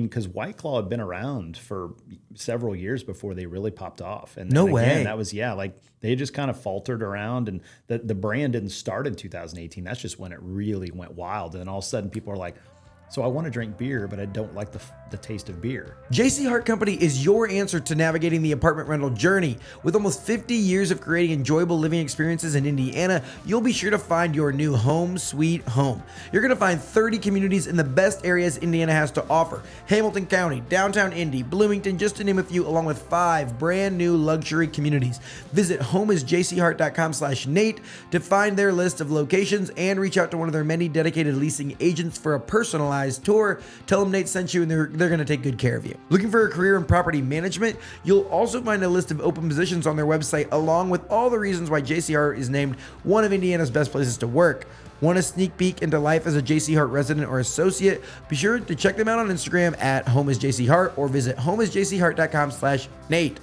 Because White Claw had been around for several years before they really popped off. And No again, way. That was, like, they just kind of faltered around, and the brand didn't start in 2018. That's just when it really went wild. And then all of a sudden people are like, so I want to drink beer, but I don't like the taste of beer. JC Hart Company is your answer to navigating the apartment rental journey. With almost 50 years of creating enjoyable living experiences in Indiana, you'll be sure to find your new home sweet home. You're going to find 30 communities in the best areas Indiana has to offer. Hamilton County, downtown Indy, Bloomington, just to name a few, along with 5 brand new luxury communities. Visit homeisjchart.com/Nate to find their list of locations and reach out to one of their many dedicated leasing agents for a personalized tour. Tell them Nate sent you, and they're going to take good care of you. Looking for a career in property management? You'll also find a list of open positions on their website, along with all the reasons why JC Hart is named one of Indiana's best places to work. Want a sneak peek into life as a JC Hart resident or associate? Be sure to check them out on Instagram at homeisjchart or visit homeisjchart.com/Nate.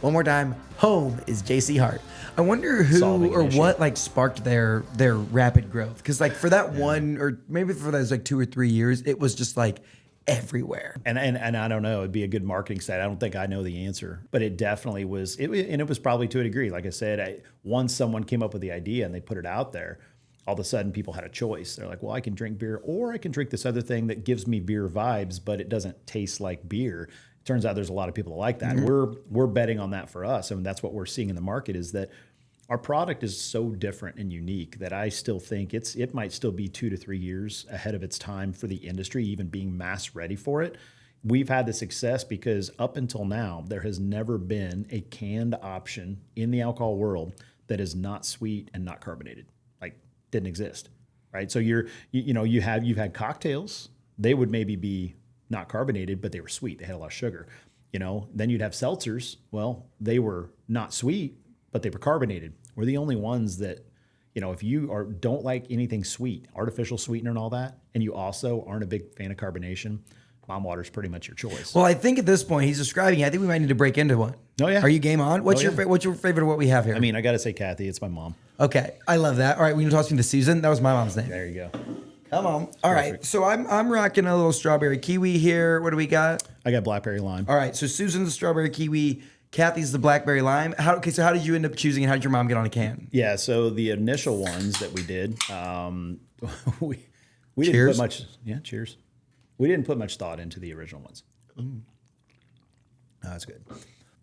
One more time, home is JC Hart. I wonder who or what like sparked their rapid growth. Because like for that one, or maybe for those like 2 or 3 years, it was just like everywhere. And I don't know, it'd be a good marketing site. I don't think I know the answer, but it definitely was. And it was probably to a degree. Like I said, once someone came up with the idea and they put it out there, all of a sudden people had a choice. They're like, well, I can drink beer, or I can drink this other thing that gives me beer vibes, but it doesn't taste like beer. Turns out there's a lot of people that like that. Mm-hmm. We're betting on that for us. And that's what we're seeing in the market, is that our product is so different and unique that I still think it might still be 2 to 3 years ahead of its time for the industry, even being mass ready for it. We've had the success because up until now, there has never been a canned option in the alcohol world that is not sweet and not carbonated. Like, didn't exist, right? So you've had cocktails. They would maybe be not carbonated, but they were sweet. They had a lot of sugar. Then you'd have seltzers. Well, they were not sweet, but they were carbonated. We're the only ones that, if you don't like anything sweet, artificial sweetener and all that, and you also aren't a big fan of carbonation, Mom Water's pretty much your choice. Well, I think at this point he's describing it. I think we might need to break into one. Oh yeah. Are you game on? What's your favorite of what we have here? I mean, I got to say Kathy. It's my mom. Okay, I love that. All right, we can toss me to Susan. That was my mom's name. There you go. Come on. All right, so I'm rocking a little strawberry kiwi here. What do we got? I got blackberry lime. All right, so Susan's the strawberry kiwi. Kathy's the blackberry lime. How did you end up choosing, and how did your mom get on a can? Yeah, so the initial ones that we did, we Cheers. didn't put much. Yeah, cheers. We didn't put much thought into the original ones. Oh, that's good.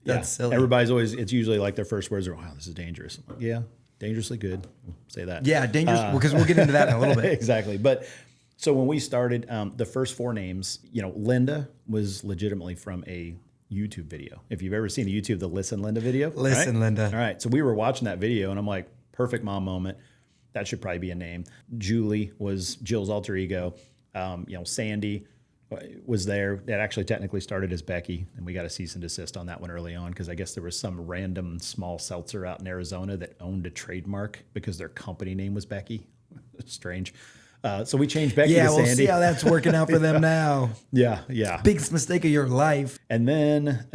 That's silly. It's usually like their first words are, "Wow, this is dangerous." I'm like, yeah, dangerously good. We'll say that. Yeah, dangerous, because we'll get into that in a little bit. Exactly. But so when we started, the first 4 names, Linda was legitimately from a YouTube video. If you've ever seen the YouTube, the Listen Linda video. Listen, right? Linda. All right. So we were watching that video and I'm like, perfect mom moment. That should probably be a name. Julie was Jill's alter ego. Sandy was there. That actually technically started as Becky, and we got a cease and desist on that one early on because I guess there was some random small seltzer out in Arizona that owned a trademark because their company name was Becky. Strange. So we changed Becky to Sandy. Yeah, we'll see how that's working out for them now. Yeah. Biggest mistake of your life. And then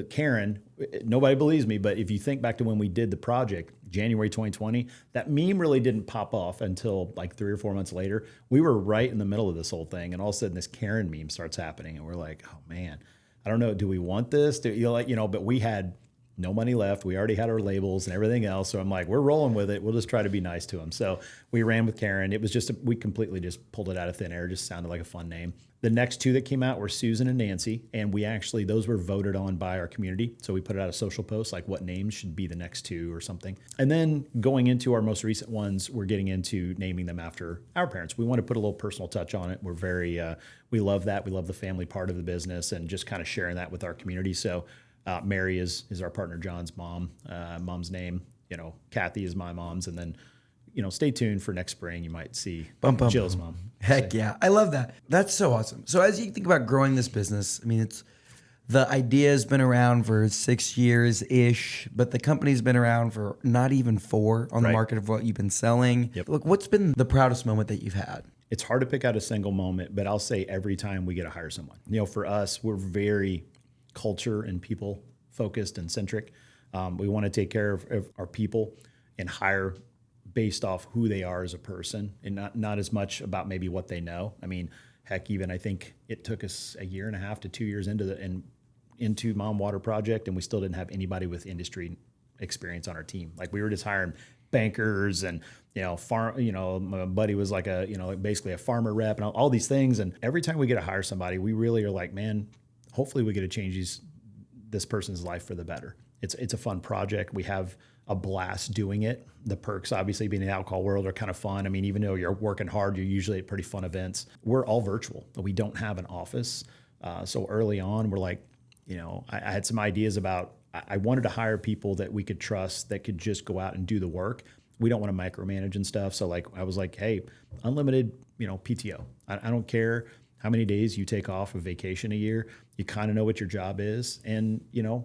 Karen, nobody believes me, but if you think back to when we did the project, January 2020, that meme really didn't pop off until like 3 or 4 months later. We were right in the middle of this whole thing, and all of a sudden this Karen meme starts happening, and we're like, oh man, I don't know, do we want this? But we had no money left. We already had our labels and everything else. So I'm like, we're rolling with it. We'll just try to be nice to them. So we ran with Karen. It was just, we completely just pulled it out of thin air. It just sounded like a fun name. The next 2 that came out were Susan and Nancy. And those were voted on by our community. So we put out a social post, like what names should be the next 2 or something. And then going into our most recent ones, we're getting into naming them after our parents. We want to put a little personal touch on it. We're very, we love that. We love the family part of the business and just kind of sharing that with our community. So Mary is our partner John's mom. Mom's name, Kathy is my mom's, and then stay tuned for next spring. You might see Bum, bum, Jill's bum. mom. Heck yeah. I love that. That's so awesome. So as you think about growing this business, I mean, the idea has been around for 6 years-ish, but the company's been around for not even 4 on the Right. market of what you've been selling. Yep. Look, what's been the proudest moment that you've had? It's hard to pick out a single moment, but I'll say every time we get to hire someone. For us, we're very culture and people focused and centric. We want to take care of our people and hire based off who they are as a person, and not as much about maybe what they know. I mean, heck, even I think it took us 1.5 to 2 years into Mom Water Project, and we still didn't have anybody with industry experience on our team. Like, we were just hiring bankers and my buddy was like basically a farmer rep and all these things. And every time we get to hire somebody, we really are like, man, hopefully we get to change this person's life for the better. It's a fun project. We have a blast doing it. The perks, obviously, being in the alcohol world are kind of fun. I mean, even though you're working hard, you're usually at pretty fun events. We're all virtual. We don't have an office. So early on, we're like, I had some ideas about, I wanted to hire people that we could trust, that could just go out and do the work. We don't want to micromanage and stuff. So I was like, hey, unlimited, PTO. I don't care how many days you take off of vacation a year. You kind of know what your job is. And,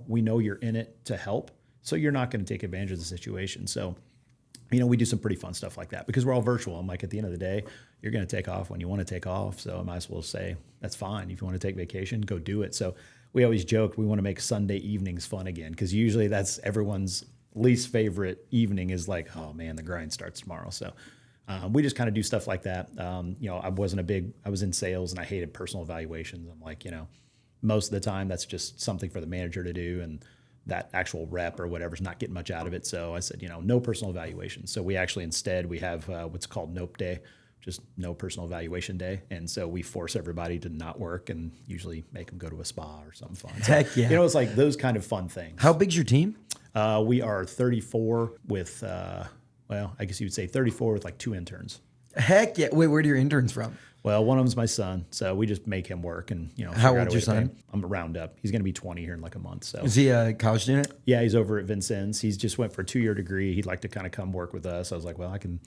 we know you're in it to help. So you're not going to take advantage of the situation. So, we do some pretty fun stuff like that because we're all virtual. I'm like, at the end of the day, you're going to take off when you want to take off. So I might as well say, that's fine. If you want to take vacation, go do it. So we always joke we want to make Sunday evenings fun again, because usually that's everyone's least favorite evening is like, oh man, the grind starts tomorrow. So we just kind of do stuff like that. I was in sales and I hated personal evaluations. I'm like, most of the time that's just something for the manager to do, and that actual rep or whatever's not getting much out of it. So I said, no personal evaluation. So we actually instead we have what's called Nope Day, just no personal evaluation day. And so we force everybody to not work and usually make them go to a spa or something fun. So, Heck yeah. It's like those kind of fun things. How big's your team? We are 34 with, I guess you would say 34 with like 2 interns. Heck yeah. Wait, where do your interns from? Well, one of them's my son, so we just make him work and, How figure out old's a way your to pay son? him. I'm a roundup. He's going to be 20 here in like a month. So Is he a college student? yeah, he's over at Vincennes. He's just went for a 2-year degree. He'd like to kind of come work with us. I was like, well, I can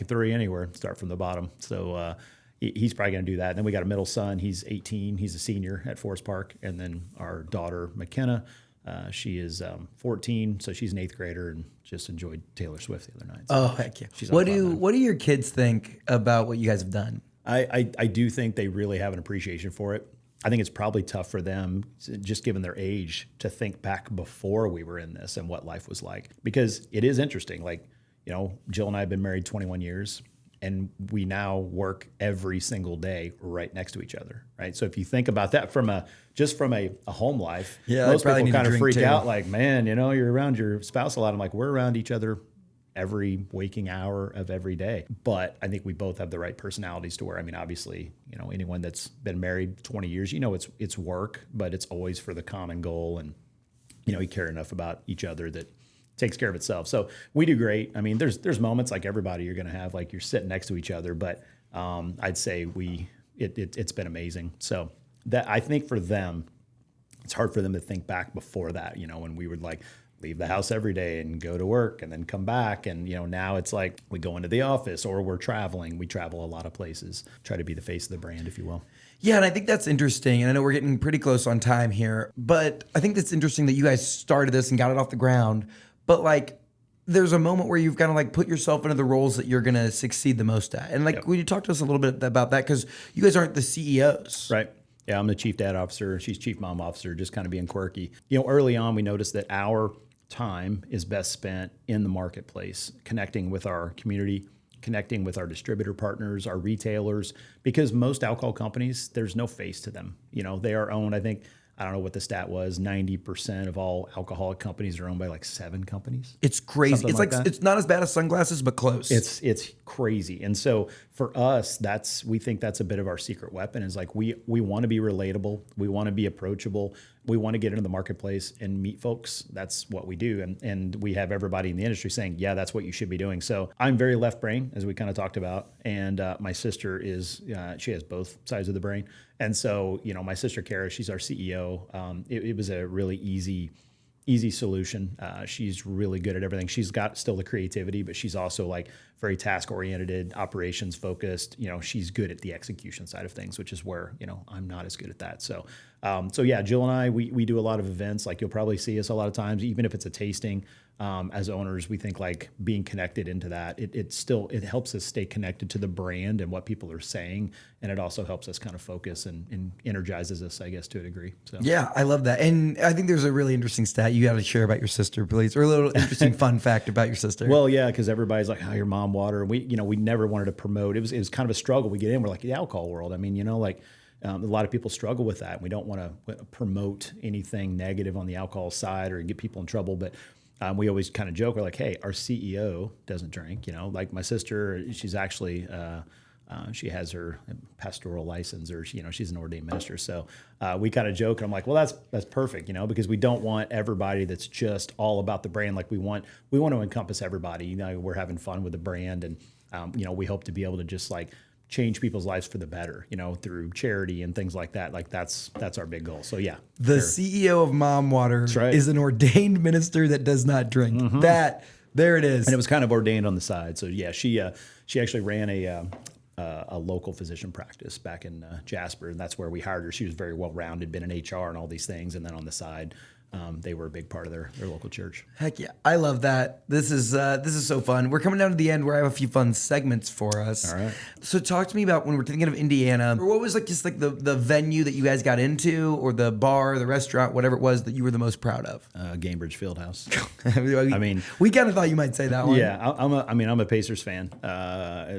throw you anywhere and start from the bottom. So he's probably going to do that. And then we got a middle son. He's 18. He's a senior at Forest Park. And then our daughter, McKenna, she is 14. So she's an 8th grader and just enjoyed Taylor Swift the other night. So Oh, heck yeah. she's What on cloud nine. do your kids think about what you guys have done? I do think they really have an appreciation for it. I think it's probably tough for them, just given their age, to think back before we were in this and what life was like. Because it is interesting. Like, Jill and I have been married 21 years, and we now work every single day right next to each other, right? So if you think about that from a home life, Yeah, most they probably people need to kind of drink freak too. out like, man, you're around your spouse a lot. I'm like, we're around each other every waking hour of every day. But I think we both have the right personalities to where, obviously, anyone that's been married 20 years, it's work, but it's always for the common goal. And, you care enough about each other that takes care of itself. So we do great. There's moments like everybody you're going to have, like you're sitting next to each other, but I'd say it's been amazing. So that, I think for them, it's hard for them to think back before that, when we would like leave the house every day and go to work and then come back. And, now it's like we go into the office or we're traveling. We travel a lot of places, try to be the face of the brand, if you will. Yeah, and I think that's interesting. And I know we're getting pretty close on time here, but I think that's interesting that you guys started this and got it off the ground. But like, there's a moment where you've got to like put yourself into the roles that you're going to succeed the most at. And like, Yep. Would you talk to us a little bit about that? Because you guys aren't the CEOs. Right. Yeah, I'm the chief dad officer. She's chief mom officer, just kind of being quirky. Early on, we noticed that our time is best spent in the marketplace, connecting with our community, connecting with our distributor partners, our retailers, because most alcohol companies, there's no face to them. They are owned, I don't know what the stat was, 90% of all alcoholic companies are owned by like 7 companies. It's crazy. Something It's like like that. it's not as bad as sunglasses, but close. It's crazy. And so for us, we think that's a bit of our secret weapon, is like we want to be relatable. We want to be approachable. We want to get into the marketplace and meet folks. That's what we do. And we have everybody in the industry saying, yeah, that's what you should be doing. So I'm very left brain, as we kind of talked about. And my sister she has both sides of the brain. And so, my sister, Kara, she's our CEO. It was a really easy easy solution. She's really good at everything. She's got still the creativity, but she's also like very task oriented, operations focused. She's good at the execution side of things, which is where, I'm not as good at that. So yeah, Jill and I, we do a lot of events. Like you'll probably see us a lot of times, even if it's a tasting. As owners, we think like being connected into that, it helps us stay connected to the brand and what people are saying. And it also helps us kind of focus and energizes us, I guess, to a degree. So yeah, I love that. And I think there's a really interesting stat you got to share about your sister, please, or a little interesting fun fact about your sister. Well, yeah, because everybody's like, oh, your mom water. And we never wanted to promote. It was kind of a struggle. We get in, we're like the alcohol world. I mean, a lot of people struggle with that. We don't want to promote anything negative on the alcohol side or get people in trouble. But we always kind of joke. We're like, hey, our CEO doesn't drink. Like my sister, she's actually she has her pastoral license, or she's an ordained minister. So we kind of joke, and I'm like, well, that's perfect, because we don't want everybody that's just all about the brand. Like we want to encompass everybody. We're having fun with the brand, and we hope to be able to just like change people's lives for the better, through charity and things like that. Like that's our big goal. So yeah. The CEO of Mom Water is an ordained minister that does not drink. Mm-hmm. There it is. And it was kind of ordained on the side. So yeah, she actually ran a local physician practice back in Jasper, and that's where we hired her. She was very well-rounded, been in HR and all these things. And then on the side, they were a big part of their local church. Heck yeah. I love that. This is so fun. We're coming down to the end where I have a few fun segments for us. All right. So talk to me about when we're thinking of Indiana, or what was like just like the venue that you guys got into, or the bar, the restaurant, whatever it was that you were the most proud of. Gamebridge Fieldhouse. I mean, we kind of thought you might say that one. Yeah. I'm a Pacers fan,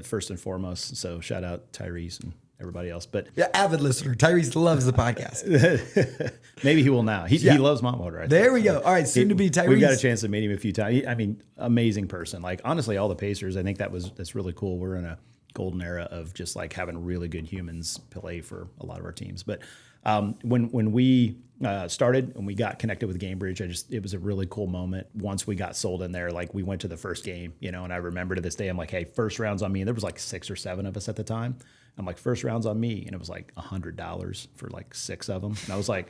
first and foremost. So shout out Tyrese and everybody else, but yeah, avid listener. Tyrese loves the podcast. Maybe he will now. He loves Mont Water. There we go. All right, soon to be Tyrese. We've got a chance to meet him a few times. Amazing person. Like honestly, all the Pacers. I think that's really cool. We're in a golden era of just like having really good humans play for a lot of our teams. But when we started and we got connected with Gamebridge, it was a really cool moment. Once we got sold in there, like we went to the first game, and I remember to this day, I'm like, hey, first round's on me. And there was like 6 or 7 of us at the time. I'm like, first round's on me. And it was like $100 for like 6 of them. And I was like,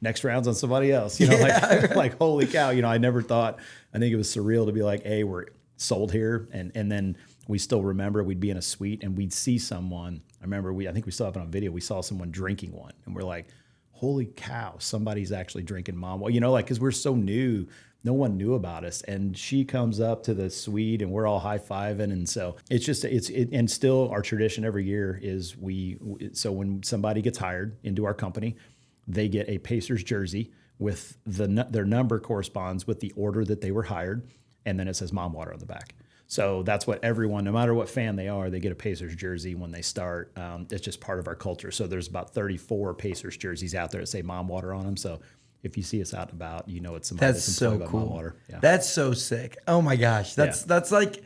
next round's on somebody else, like, holy cow. I never thought, I think it was surreal to be like, hey, we're sold here. And then we still remember we'd be in a suite and we'd see someone. I think we still have it on video. We saw someone drinking one and we're like, holy cow, somebody's actually drinking Mom. Well, cause we're so new, no one knew about us. And she comes up to the suite and we're all high-fiving. And so it's just, and still our tradition every year is so when somebody gets hired into our company, they get a Pacers jersey with their number corresponds with the order that they were hired. And then it says Mom Water on the back. So that's what everyone, no matter what fan they are, they get a Pacers jersey when they start. It's just part of our culture. So there's about 34 Pacers jerseys out there that say Mom Water on them. So if you see us out and about, it's somebody that's so employed by cool. Mom Water. Yeah. That's so sick. Oh my gosh. That's like,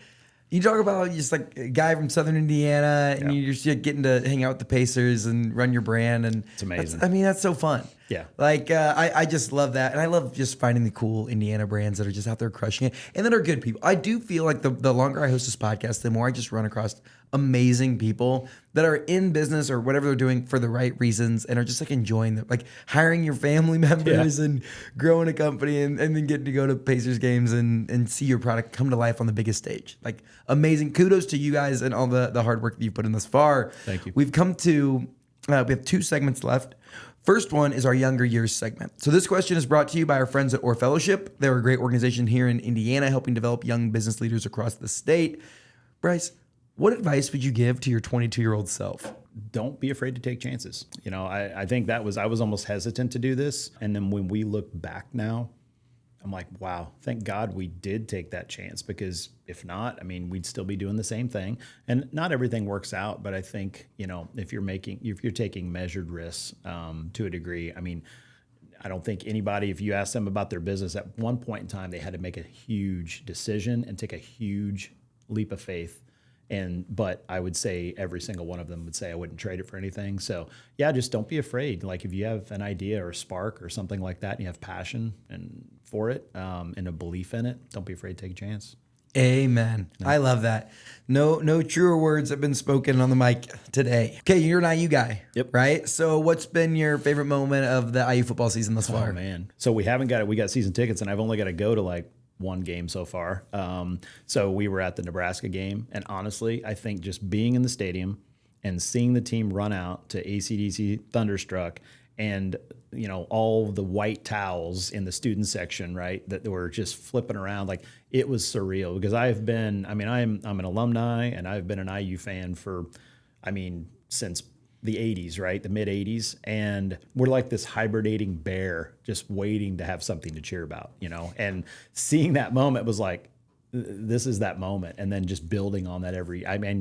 you talk about just like a guy from Southern Indiana and you're just getting to hang out with the Pacers and run your brand. And it's amazing. That's so fun. Yeah. Like, I just love that. And I love just finding the cool Indiana brands that are just out there crushing it and that are good people. I do feel like the longer I host this podcast, the more I just run across amazing people that are in business or whatever they're doing for the right reasons and are just like enjoying them, like hiring your family members and growing a company and then getting to go to Pacers games and see your product come to life on the biggest stage. Like amazing. Kudos to you guys and all the hard work that you've put in thus far. Thank you. We've come to, we have 2 segments left. First one is our Younger Years segment. So this question is brought to you by our friends at Orr Fellowship. They're a great organization here in Indiana, helping develop young business leaders across the state. Bryce, what advice would you give to your 22-year-old self? Don't be afraid to take chances. I think I was almost hesitant to do this. And then when we look back now, I'm like, wow, thank God we did take that chance, because if not, we'd still be doing the same thing. And not everything works out, but I think, if you're taking measured risks to a degree, I don't think anybody, if you ask them about their business at one point in time, they had to make a huge decision and take a huge leap of faith. But I would say every single one of them would say I wouldn't trade it for anything. So yeah, just don't be afraid. Like if you have an idea or a spark or something like that and you have passion for it and a belief in it, don't be afraid to take a chance. Amen. I love that. No truer words have been spoken on the mic today. Okay, you're an IU guy. Yep. Right? So what's been your favorite moment of the IU football season thus far? Oh man. So we got season tickets, and I've only got to go to like one game so far. So we were at the Nebraska game, and honestly, I think just being in the stadium and seeing the team run out to AC/DC Thunderstruck, and all the white towels in the student section, right, that were just flipping around, like it was surreal. Because I'm an alumni, and I've been an IU fan for, since the 80s, right, the mid 80s, and we're like this hibernating bear just waiting to have something to cheer about, and seeing that moment was like, this is that moment, and then just building on that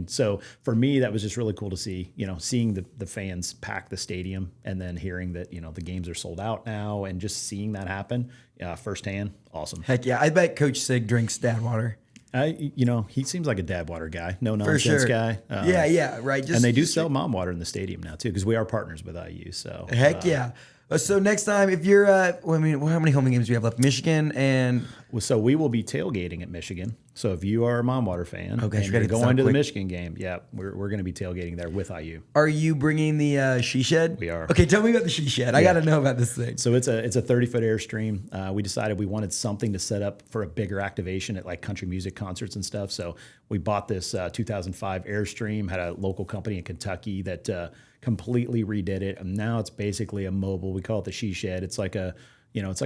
so for me, that was just really cool to see, seeing the fans pack the stadium, and then hearing that, the games are sold out now, and just seeing that happen firsthand. Awesome. Heck yeah. I bet Coach Sig drinks dad water. He seems like a dad water guy, no nonsense For sure. guy. Yeah, right. And they do sell mom water in the stadium now too, because we are partners with IU. So heck yeah. So next time, if you're, how many home games do we have left? Michigan and. So we will be tailgating at Michigan. So if you are a Mom Water fan okay, and you're going to the Michigan game, we're going to be tailgating there with IU. Are you bringing the she shed? We are. Okay, tell me about the she shed. I got to know about this thing. So it's a 30-foot Airstream. We decided we wanted something to set up for a bigger activation at like country music concerts and stuff. So we bought this 2005 Airstream, had a local company in Kentucky that completely redid it. And now it's basically a mobile. We call it the she shed. It's like a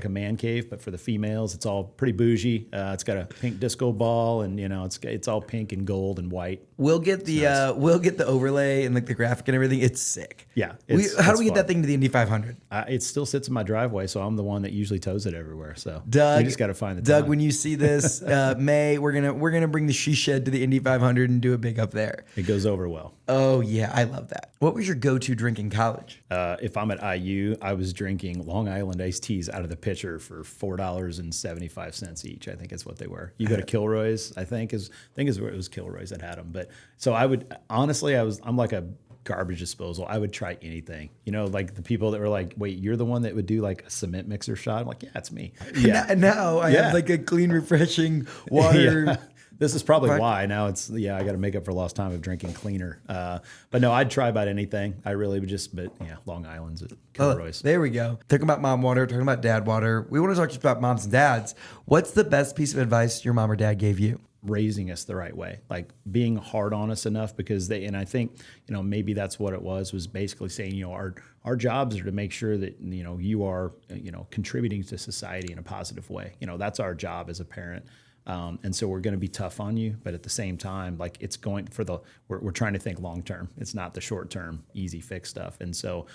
man cave, but for the females. It's all pretty bougie. It's got a pink disco ball, and it's all pink and gold and white. We'll get the overlay and like the graphic and everything. It's sick. Yeah. How do we get that thing to the Indy 500? It still sits in my driveway, so I'm the one that usually tows it everywhere. So Doug, we just got to find the Doug, time. when you see this, May, we're gonna bring the she shed to the Indy 500 and do it big up there. It goes over well. Oh yeah, I love that. What was your go-to drink in college? If I'm at IU, I was drinking Long Island iced teas out of the pitcher for $4.75 each. I think is what they were. You go to Kilroy's, I think is where it was Kilroy's that had them. But so I would honestly, I'm like a garbage disposal. I would try anything. Like the people that were like, "Wait, you're the one that would do like a cement mixer shot?" I'm like, "Yeah, it's me." Yeah. Now I have like a clean, refreshing water. Yeah. This is probably why now it's I got to make up for lost time of drinking cleaner. But no, I'd try about anything. I really would Long Island's at Kilroy's. There we go. Talking about mom water, talking about dad water. We want to talk just about moms and dads. What's the best piece of advice your mom or dad gave you? Raising us the right way, like being hard on us enough, because I think, maybe that's what it was basically saying, our jobs are to make sure that, you are, contributing to society in a positive way. That's our job as a parent. And so we're going to be tough on you, but at the same time, like it's going we're trying to think long term. It's not the short term, easy fix stuff. And so,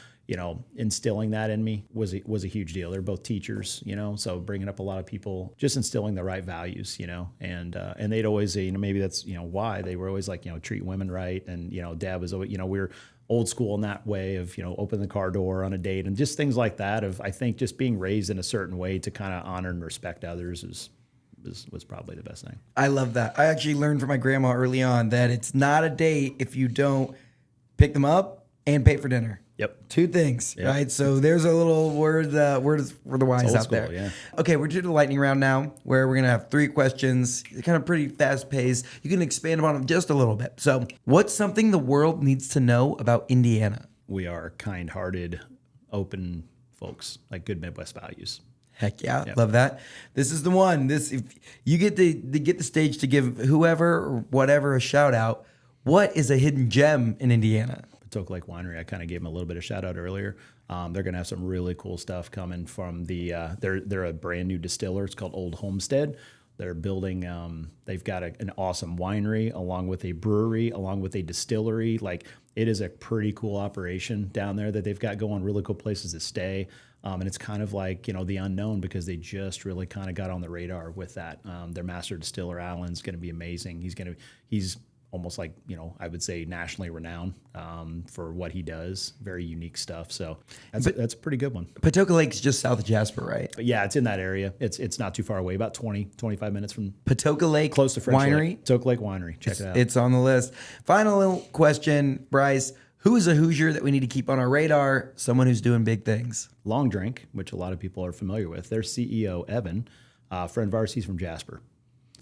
instilling that in me was a huge deal. They're both teachers, so bringing up a lot of people, just instilling the right values, and they'd always say, maybe that's, why they were always like, treat women right. And, Dad was always, we're old school in that way of, open the car door on a date and just things like that I think just being raised in a certain way to kind of honor and respect others was probably the best thing. I love that. I actually learned from my grandma early on that it's not a date if you don't pick them up and pay for dinner. Yep. Two things, right? So there's a little word for the wise out there. Yeah. Okay, we're doing the lightning round now, where we're going to have 3 questions, kind of pretty fast paced. You can expand upon them just a little bit. So what's something the world needs to know about Indiana? We are kind-hearted, open folks, like good Midwest values. Heck yeah, love that. This is the one. If you get to get the stage to give whoever or whatever a shout out, what is a hidden gem in Indiana? Patoka Lake Winery. I kind of gave them a little bit of shout out earlier. They're going to have some really cool stuff coming from they're a brand new distiller. It's called Old Homestead. They're building, they've got an awesome winery along with a brewery, along with a distillery. Like it is a pretty cool operation down there that they've got going, really cool places to stay. And it's kind of like, the unknown, because they just really kind of got on the radar with that. Their master distiller, Alan's going to be amazing. He's almost like, I would say nationally renowned for what he does. Very unique stuff. So that's a pretty good one. Patoka Lake's just south of Jasper, right? But yeah, it's in that area. It's not too far away, about 25 minutes from Patoka Lake, close to French Winery. Lake. Patoka Lake Winery. Check it out. It's on the list. Final question, Bryce. Who is a Hoosier that we need to keep on our radar? Someone who's doing big things. Long Drink, which a lot of people are familiar with. Their CEO, Evan, friend of ours, he's from Jasper.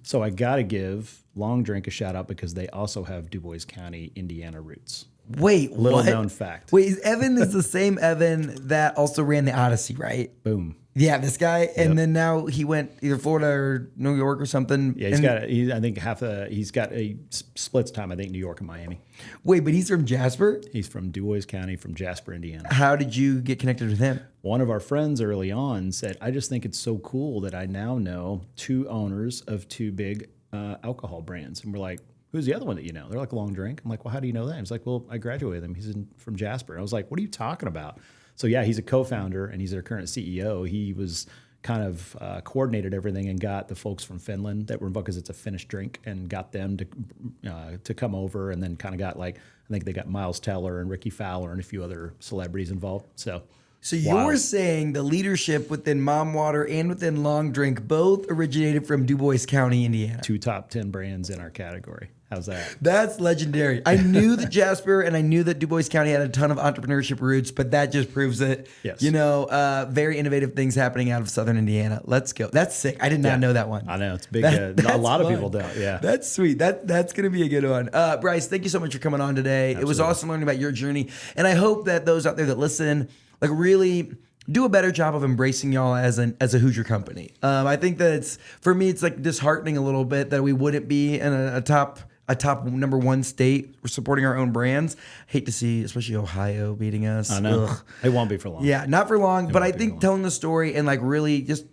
So I got to give Long Drink a shout out because they also have Du Bois County, Indiana roots. Wait, Little what? known fact. Wait, Evan is the same Evan that also ran the Odyssey, right? Boom. Yeah, this guy, and then now he went either Florida or New York or something. Yeah, I think he's got a splits time. I think New York and Miami. Wait, but he's from Jasper? He's from Du Bois County, from Jasper, Indiana. How did you get connected with him? One of our friends early on said, "I just think it's so cool that I now know 2 owners of 2 big alcohol brands," and we're like, "Who's the other one that you know?" They're like, "Long Drink." I'm like, "Well, how do you know that?" He's like, "Well, I graduated with him. He's from Jasper." I was like, "What are you talking about?" So yeah, he's a co-founder and he's their current CEO. He was kind of coordinated everything and got the folks from Finland that were involved because it's a Finnish drink, and got them to come over, and then kind of got like, I think they got Miles Teller and Ricky Fowler and a few other celebrities involved. So you're saying the leadership within Mom Water and within Long Drink both originated from Du Bois County, Indiana. 2 top 10 brands in our category. How's that? That's legendary. I knew that Jasper and I knew that Du Bois County had a ton of entrepreneurship roots, but that just proves it. Yes. Very innovative things happening out of Southern Indiana. Let's go. That's sick. I did not know that one. I know it's big. That's a lot of fun. people don't. Yeah, that's sweet. That's gonna be a good one. Bryce, thank you so much for coming on today. Absolutely. It was awesome learning about your journey, and I hope that those out there that listen, like, really do a better job of embracing y'all as a Hoosier company. I think that for me, it's like disheartening a little bit that we wouldn't be in a top number 1 state. We're supporting our own brands. Hate to see, especially Ohio beating us. I know. Ugh. It won't be for long. Yeah, not for long. But I think long. telling the story and like really just,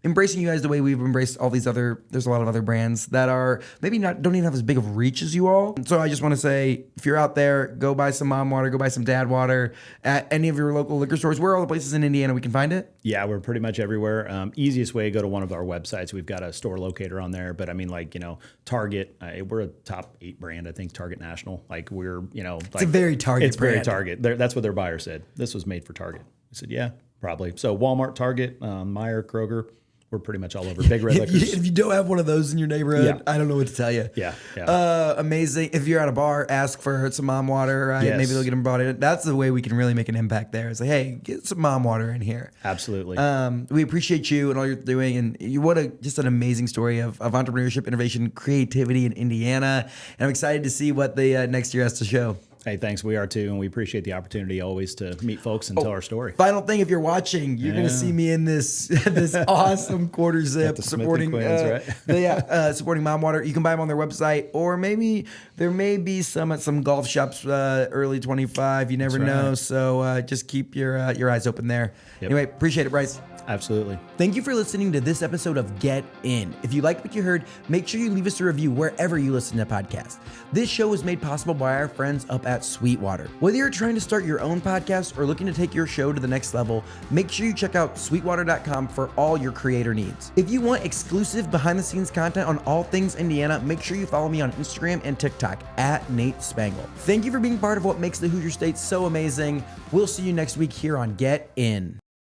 embracing you guys the way we've embraced all these there's a lot of other brands that are maybe don't even have as big of reach as you all. So I just want to say, if you're out there, go buy some Mom Water, go buy some Dad Water at any of your local liquor stores. Where are all the places in Indiana we can find it? Yeah, we're pretty much everywhere. Easiest way, go to one of our websites. We've got a store locator on there. But I mean, like, Target, we're a top 8 brand, I think, Target National. Like, we're, it's a very Target It's brand. very Target. That's what their buyer said. This was made for Target. I said, yeah, probably. So Walmart, Target, Meijer, Kroger. We're pretty much all over. Big Red Liquors. If you don't have one of those in your neighborhood, I don't know what to tell you. Yeah. Amazing. If you're at a bar, ask for some Mom Water, right? Yes. Maybe they'll get them brought in. That's the way we can really make an impact there. It's like, hey, get some Mom Water in here. Absolutely. We appreciate you and all you're doing. And just an amazing story of entrepreneurship, innovation, creativity in Indiana. And I'm excited to see what the next year has to show. Hey, thanks. We are too, and we appreciate the opportunity always to meet folks and tell our story. Final thing, if you're watching, you're going to see me in this awesome quarter zip supporting supporting Mom Water. You can buy them on their website, or maybe there may be some at some golf shops early 25. You never know. So just keep your eyes open there. Yep. Anyway, appreciate it, Bryce. Absolutely. Thank you for listening to this episode of Get In. If you liked what you heard, make sure you leave us a review wherever you listen to podcasts. This show was made possible by our friends up at Sweetwater. Whether you're trying to start your own podcast or looking to take your show to the next level, make sure you check out sweetwater.com for all your creator needs. If you want exclusive behind-the-scenes content on all things Indiana, make sure you follow me on Instagram and TikTok at Nate Spangle. Thank you for being part of what makes the Hoosier State so amazing. We'll see you next week here on Get In.